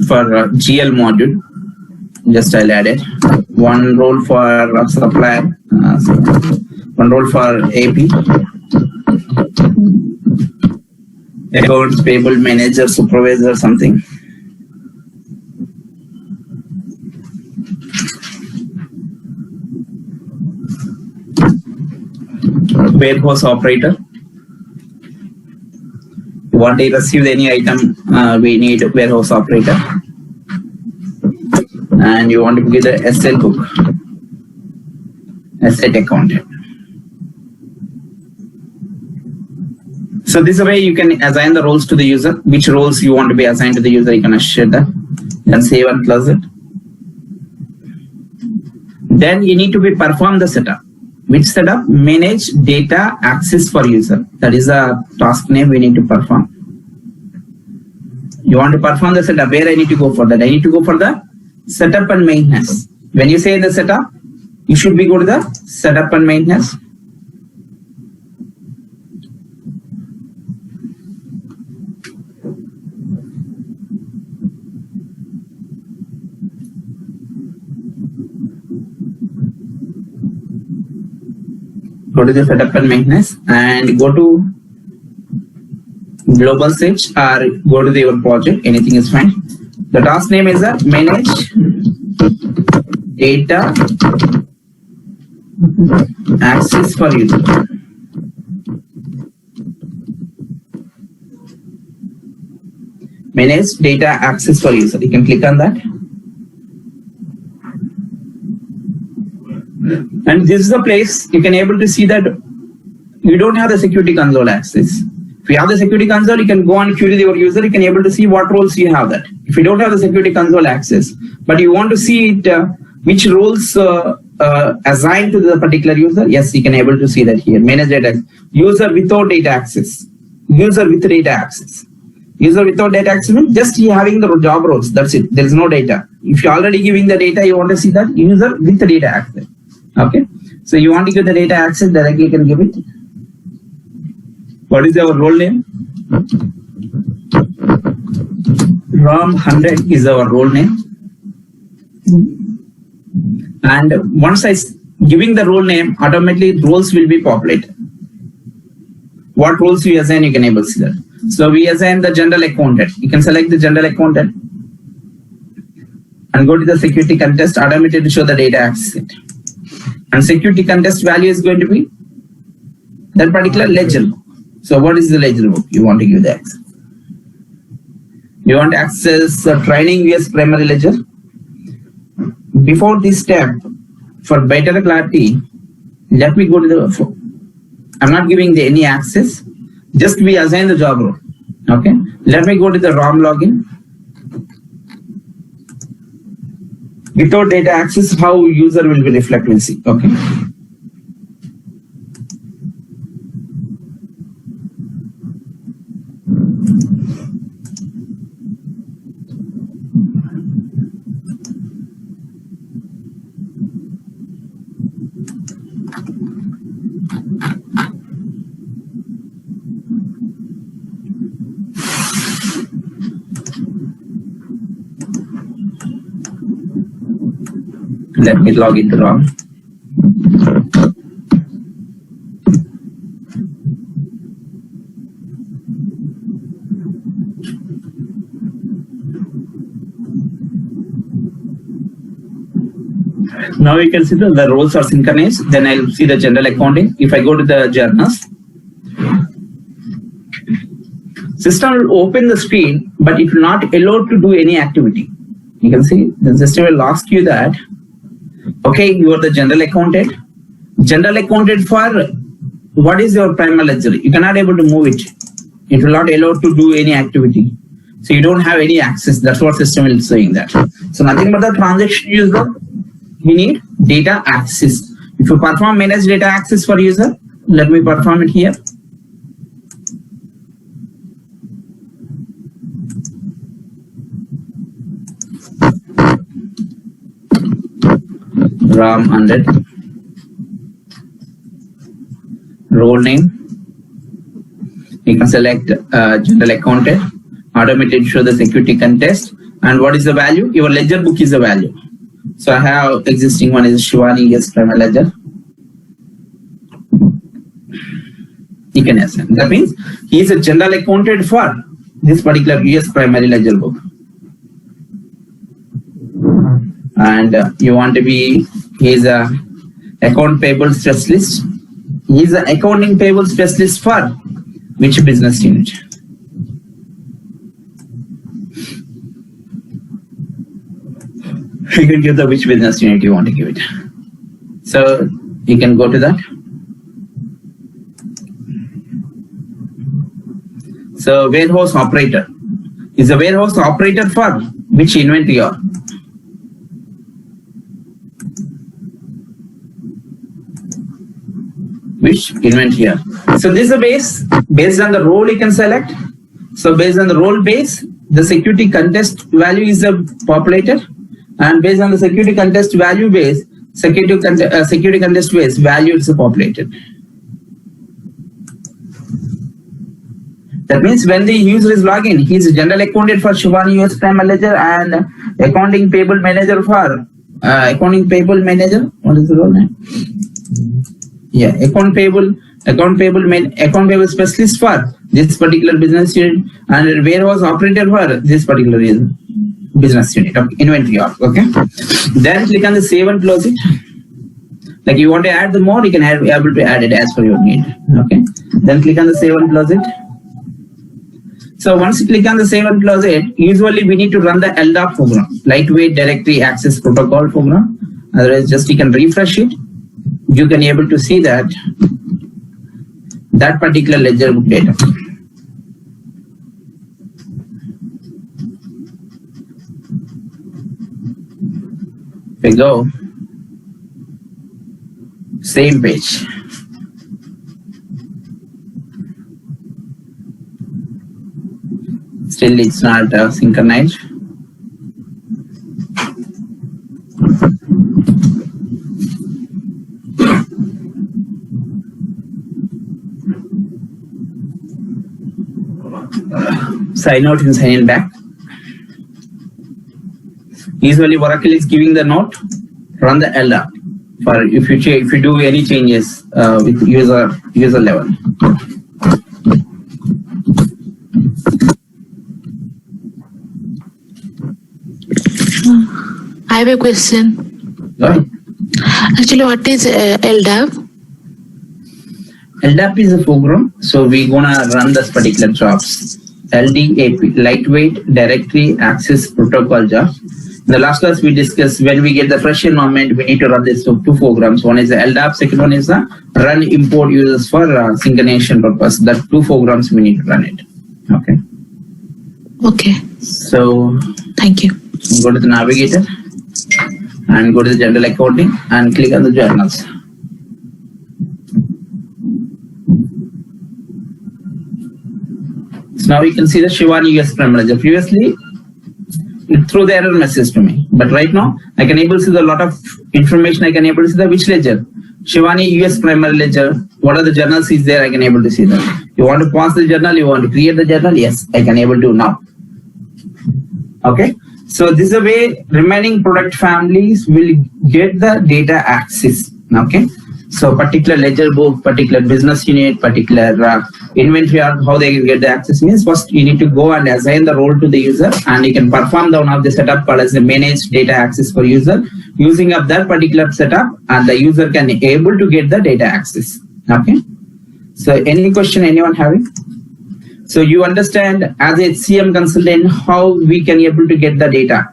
for GL module. Just I'll add it. One role for supplier, so one role for AP, accounts payable manager, supervisor, something. Warehouse operator. Want to receive any item, we need warehouse operator. And you want to give the SL book, asset accountant. So this way you can assign the roles to the user. Which roles you want to be assigned to the user, you can share that. Then save and close it. Then you need to be perform the setup. Which setup? Manage data access for user. That is a task name we need to perform. You want to perform the setup. Where I need to go for that? I need to go for the setup and maintenance. When you say the setup, you should be go to the setup and maintenance. Go to the setup and maintenance and go to global switch or go to your project. Anything is fine. The task name is manage data access for user. Manage data access for user. You can click on that. And this is the place you can able to see that you don't have the security console access. If you have the security console, you can go and query your user. You can able to see what roles you have that. If you don't have the security console access, but you want to see it, which roles assigned to the particular user, yes, you can able to see that here. Manage data user without data access, user with data access. User without data access means just having the job roles. That's it. There is no data. If you're already giving the data, you want to see that user with the data access. Okay. So you want to give the data access directly, you can give it. What is our role name? Ram 100 is our role name. And once I giving the role name, automatically roles will be populated. What roles we assign, you can able to see that. So we assign the general accountant. You can select the general accountant and go to the security contest, automated to show the data access it. And security contest value is going to be that particular ledger. So what is the ledger book? You want to give the access. You want to access training US primary ledger. Before this step, for better clarity, let me go to the, I'm not giving the any access, just we assign the job role. Okay. Let me go to the ROM login. Without data access, how user will be reflect, we'll see. Okay. Let me log into ROM. Now you can see the roles are synchronized. Then I'll see the general accounting. If I go to the journals, system will open the screen, but it will not allow to do any activity. You can see the system will ask you that, okay, you are the general accountant. General accountant for what is your primary ledger? You cannot able to move it. It will not allow to do any activity. So you don't have any access. That's what system is saying that. So nothing but the transaction user, we need data access. If you perform manage data access for user, let me perform it here. ROM 100. Role name. You can select general accountant. Automated show the security contest. And what is the value? Your ledger book is the value. So I have existing one is Shivani US primary ledger. You can assign. That means he is a general accountant for this particular US primary ledger book. And you want to be, he is a account payable specialist. He is an accounting payable specialist for which business unit? You can give the which business unit you want to give it. So you can go to that. So warehouse operator is a warehouse operator for which inventory or which inventory are. So this is a based on the role you can select. So based on the role base, the security contest value is populated, and based on the security contest value base, security contest base value is populated. That means when the user is logging, he is a general accountant for Shivani US primary ledger and accounting payable manager for accounting payable manager. What is the role name? Yeah, account payable specialist for this particular business unit, and warehouse operator for this particular business unit of inventory. Okay. Then click on the save and close it. Like you want to add the more, you can be able to add it as per your need. Okay. Then click on the save and close it. So once you click on the save and close it, usually we need to run the LDAP program, lightweight directory access protocol program. Otherwise, just you can refresh it. You can be able to see that particular ledger book data. If we go, same page. Still it's not synchronized. Sign out and sign in back. Usually Oracle is giving the note, run the LDAP for if you do any changes with user level. I have a question. Go ahead. Actually, what is LDAP? LDAP is a program, so we're gonna run this particular jobs. LDAP, lightweight directory access protocol job. In the last class we discussed when we get the fresh environment, we need to run this two programs. One is the LDAP, second one is the run import users for synchronization purpose. That two programs we need to run it. Okay. Okay. So Thank you. go to the navigator and go to the general accounting and click on the journals. So now you can see the Shivani US primary ledger. Previously, it threw the error message to me, but right now I can able to see the lot of information. I can able to see the which ledger, Shivani US primary ledger. What are the journals is there? I can able to see that. You want to pause the journal? You want to create the journal? Yes, I can able to now. Okay. So this is a way remaining product families will get the data access. Okay. So particular ledger book, particular business unit, particular inventory, how they can get the access means first you need to go and assign the role to the user, and you can perform the one of the setup called as the manage data access for user. Using up that particular setup, and the user can able to get the data access. Okay. So any question anyone having? So you understand as a HCM consultant how we can able to get the data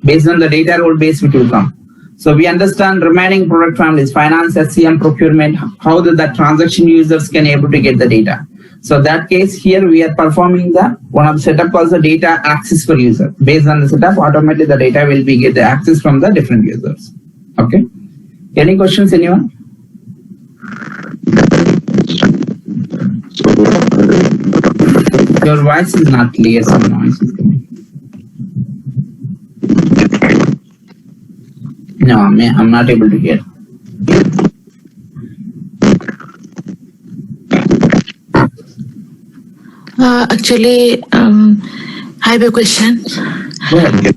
based on the data role base which will come. So we understand remaining product families, finance, HCM, procurement, how the transaction users can able to get the data. So that case here we are performing the one of the setup calls the data access for user. Based on the setup, automatically the data will be get the access from the different users. Okay. Any questions, anyone? Your voice is not clear, some noise is coming. No, I'm not able to hear. Actually, I have a question. Go ahead.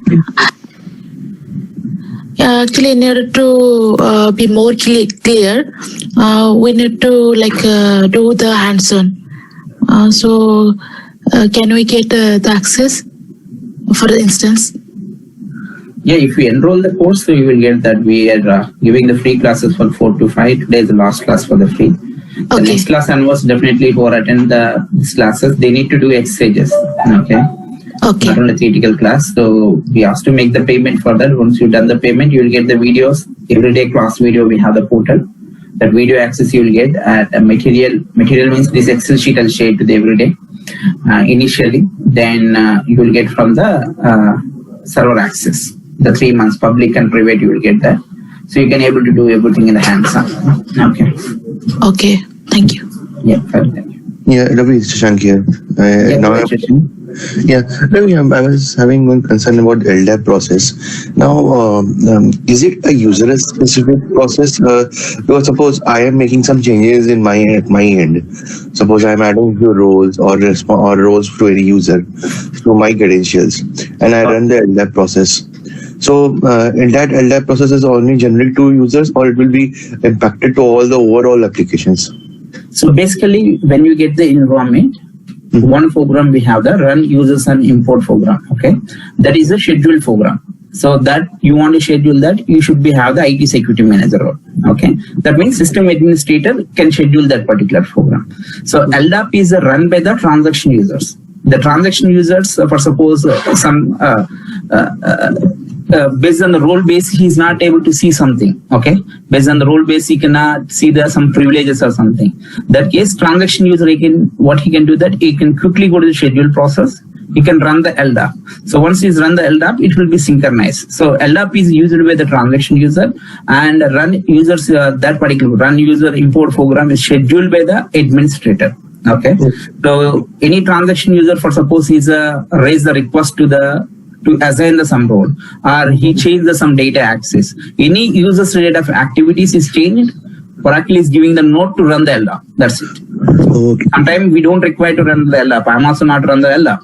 Actually, in order to be more clear, we need to do the hands-on. Can we get the access, for instance? Yeah, if you enroll the course, so you will get that. We are giving the free classes from 4 to 5. Today is the last class for the free. The Okay. next class onwards, definitely who attend these classes, they need to do exercises. Okay. Okay. Not only theoretical class. So we ask to make the payment for that. Once you've done the payment, you will get the videos. Everyday class video, we have the portal. That video access you will get at a material. Material means this Excel sheet I'll share to the everyday initially. Then you will get from the server access. The 3 months public and private you will get that. So you can able to do everything in the hands-on. Okay. Okay. Thank you. Yeah. Fine. Thank you. Yeah, Ravi, it's Shashank here. Now, Ravi, I was having one concern about LDAP process. Now, is it a user-specific process? Because suppose I am making some changes in at my end. Suppose I am adding few roles or roles to any user through my credentials, and I run the LDAP process. So, in that LDAP process is only generic to users, or it will be impacted to all the overall applications? So basically, when you get the environment, one program we have the run users and import program. Okay, that is a scheduled program. So that you want to schedule that, you should have the IT security manager role. Okay, that means system administrator can schedule that particular program. So LDAP is run by the transaction users. The transaction users, for suppose some based on the role base, he is not able to see something. Okay, based on the role base, he cannot see some privileges or something. That case, transaction user, he can do that. He can quickly go to the schedule process. He can run the LDAP. So once he's run the LDAP, it will be synchronized. So LDAP is used by the transaction user, and run users that particular run user import program is scheduled by the administrator. Okay, so any transaction user, for suppose he's raise the request to assign the some role, or he changed some data access. Any user's rate of activities is changed. Oracle is giving the note to run the LDAP. That's it. Okay. Sometimes we don't require to run the LDAP. I'm also not run the LDAP.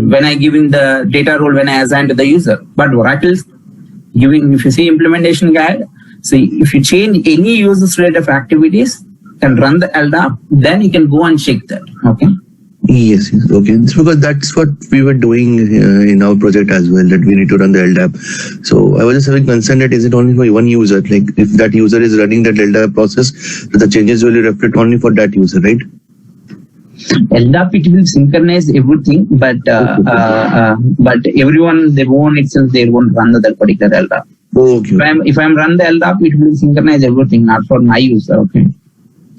When I give in the data role, when I assign to the user, but Oracle's giving, if you see implementation guide, see if you change any user's rate of activities and run the LDAP, then you can go and check that. Okay. Yes, okay. So, because that's what we were doing in our project as well, that we need to run the LDAP. So I was just having concern that is it only for one user? Like if that user is running that LDAP process, the changes will reflect only for that user, right? LDAP, it will synchronize everything, but everyone, they won't itself, they won't run that particular LDAP. Okay. If I'm run the LDAP, it will synchronize everything, not for my user. Okay.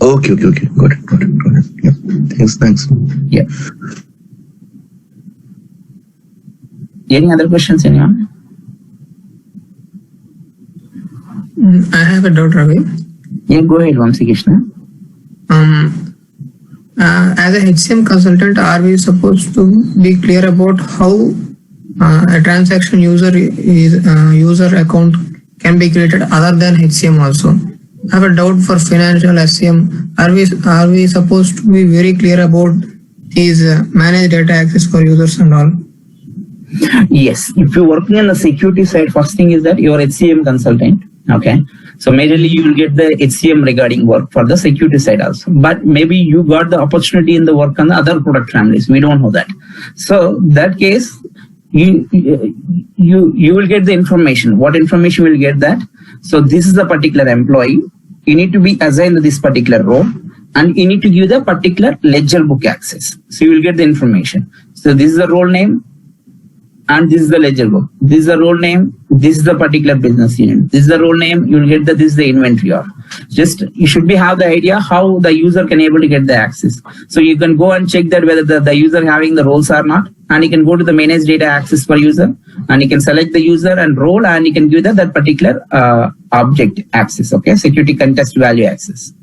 Okay. Got it. Yeah. Thanks. Yeah. Any other questions, anyone? I have a doubt, Ravi. Yeah, go ahead, Vamsi Krishna. As a HCM consultant, are we supposed to be clear about how a transaction user account can be created other than HCM also? I have a doubt for financial SCM. Are we supposed to be very clear about these managed data access for users and all? Yes, if you're working on the security side, first thing is that you're HCM consultant. Okay, so majorly you will get the HCM regarding work for the security side also. But maybe you got the opportunity in the work on the other product families. We don't know that. So that case, you will get the information. What information you will get that? So this is the particular employee. You need to be assigned this particular role, and you need to give the particular ledger book access. So you will get the information. So this is the role name, and this is the ledger book. This is the role name. This is the particular business unit. This is the role name. You will get this is the inventory or just you should have the idea how the user can able to get the access. So you can go and check that whether the user having the roles or not, and you can go to the manage data access for user, and you can select the user and role, and you can give that particular object access. Okay, security context value access.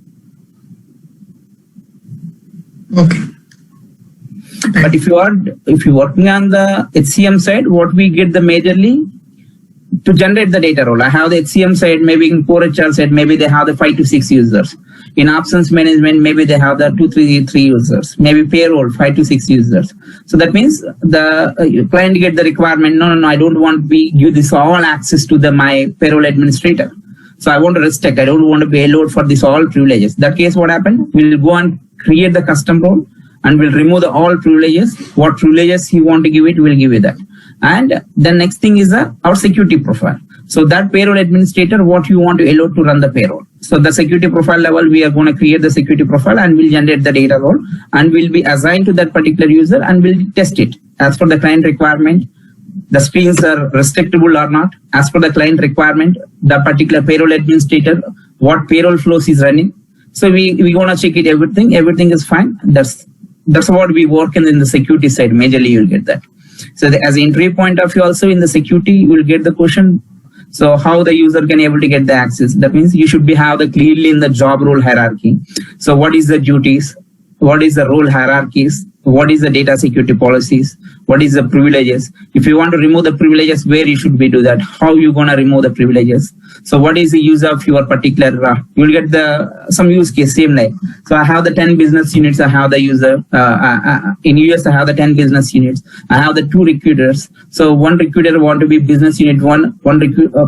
Okay. But if you're working on the HCM side, what we get the majorly to generate the data role. I have the HCM side, maybe in core HR side, maybe they have the 5 to 6 users. In absence management, maybe they have the 2, 3 users. Maybe payroll, 5 to 6 users. So that means the client get the requirement. No, I don't want to give this all access to my payroll administrator. So I want to restrict. I don't want to be allowed for this all privileges. That case, what happened? We'll go and create the custom role and we'll remove the all privileges. What privileges he want to give it, we'll give it that. And the next thing is our security profile. So that payroll administrator, what you want to allow to run the payroll. So the security profile level, we are going to create the security profile and we'll generate the data role and will be assigned to that particular user and we'll test it as per the client requirement. The screens are restrictable or not. As per the client requirement, the particular payroll administrator, what payroll flows is running. So we going to check it, everything is fine. That's what we work in the security side. Majorly you'll get that. So as an entry point of view, also in the security, you will get the question. So how the user can able to get the access? That means you should have the clearly in the job role hierarchy. So what is the duties? What is the role hierarchies? What is the data security policies? What is the privileges? If you want to remove the privileges, where you should do that? How you gonna remove the privileges? So what is the use of your particular, you'll get some use case, same like. So I have the 10 business units, I have the user, in US I have the 10 business units, I have the 2 recruiters. So one recruiter want to be business unit 1,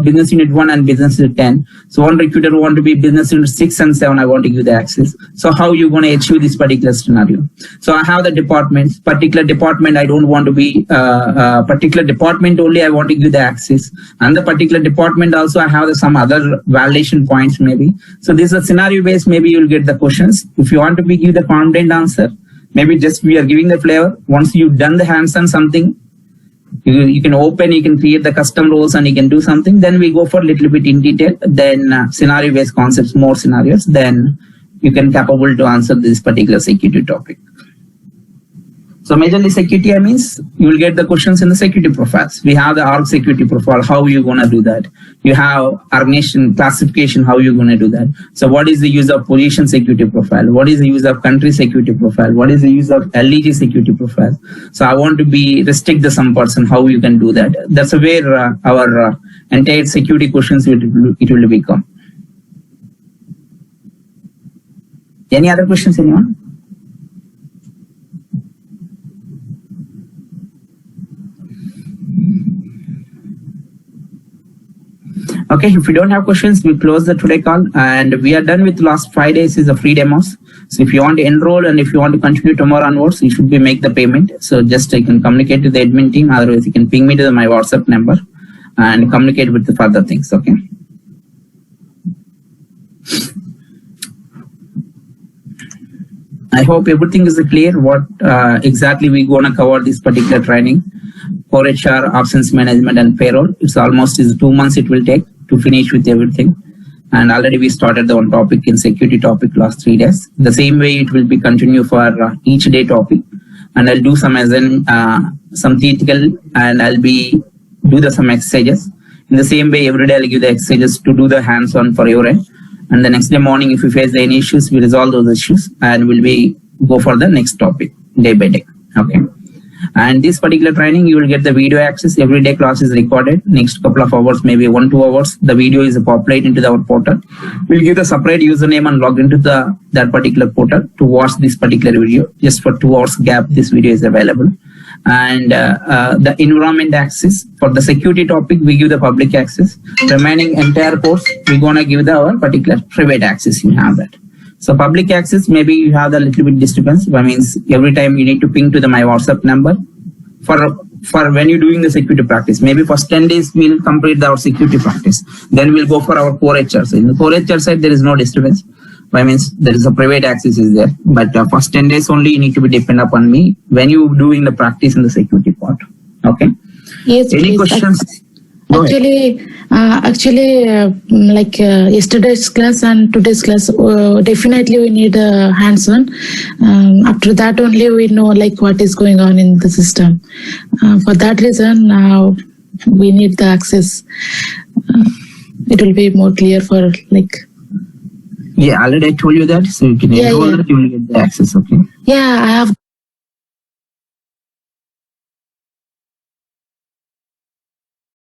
business unit 1 and business unit 10. So one recruiter want to be business unit 6 and 7, I want to give the access. So how you gonna achieve this particular scenario? So I have the departments, particular department, I don't want to be particular department only, I want to give the access. And the particular department also I have some other validation points maybe. So this is a scenario based, maybe you'll get the questions. If you want to give the confident answer, maybe just we are giving the flavor. Once you've done the hands-on something, you can open, you can create the custom roles and you can do something. Then we go for a little bit in detail, then scenario based concepts, more scenarios, then you can capable to answer this particular security topic. So majorly security means you will get the questions in the security profiles. We have the org security profile. How you going to do that? You have organization classification. How you going to do that? So what is the use of position security profile? What is the use of country security profile? What is the use of LEG security profile? So I want to restrict the some person. How you can do that? That's where our entire security questions it will become. Any other questions, anyone? Okay, if you don't have questions, we close the today call and we are done with last 5 days is the free demos. So if you want to enroll and if you want to continue tomorrow onwards, you should make the payment. So just you can communicate to the admin team. Otherwise, you can ping me to my WhatsApp number and communicate with the further things. Okay. I hope everything is clear what exactly we're going to cover this particular training. For HR, absence management and payroll. It's almost 2 months it will take to finish with everything. And already we started the one topic in security topic last 3 days. The same way it will be continue for each day topic. And I'll do some some theoretical and I'll do some exercises. In the same way, every day I'll give the exercises to do the hands-on for your end. And the next day morning, if you face any issues, we resolve those issues and we'll go for the next topic day by day. Okay. And this particular training, you will get the video access. Every day class is recorded. Next couple of hours, maybe 1-2 hours, the video is populated into our portal. We'll give the separate username and log into that particular portal to watch this particular video. Just for 2 hours gap, this video is available. And the environment access for the security topic, we give the public access. Remaining entire course, we're gonna give our particular private access. You have that. So public access, maybe you have a little bit disturbance. That means every time you need to ping to my WhatsApp number for when you're doing the security practice. Maybe first 10 days we'll complete our security practice. Then we'll go for our core HR side. In the core HR side, there is no disturbance. That means there is a private access is there. But first 10 days only you need to be dependent upon me when you're doing the practice in the security part. Okay. Yes. Any please. questions? Actually, like yesterday's class and today's class, definitely we need a hands-on. After that only we know like what is going on in the system. For that reason, we need the access. It will be more clear for like. Yeah, already I told you that, so you can enroll that, you will get the access. Okay. Yeah, I have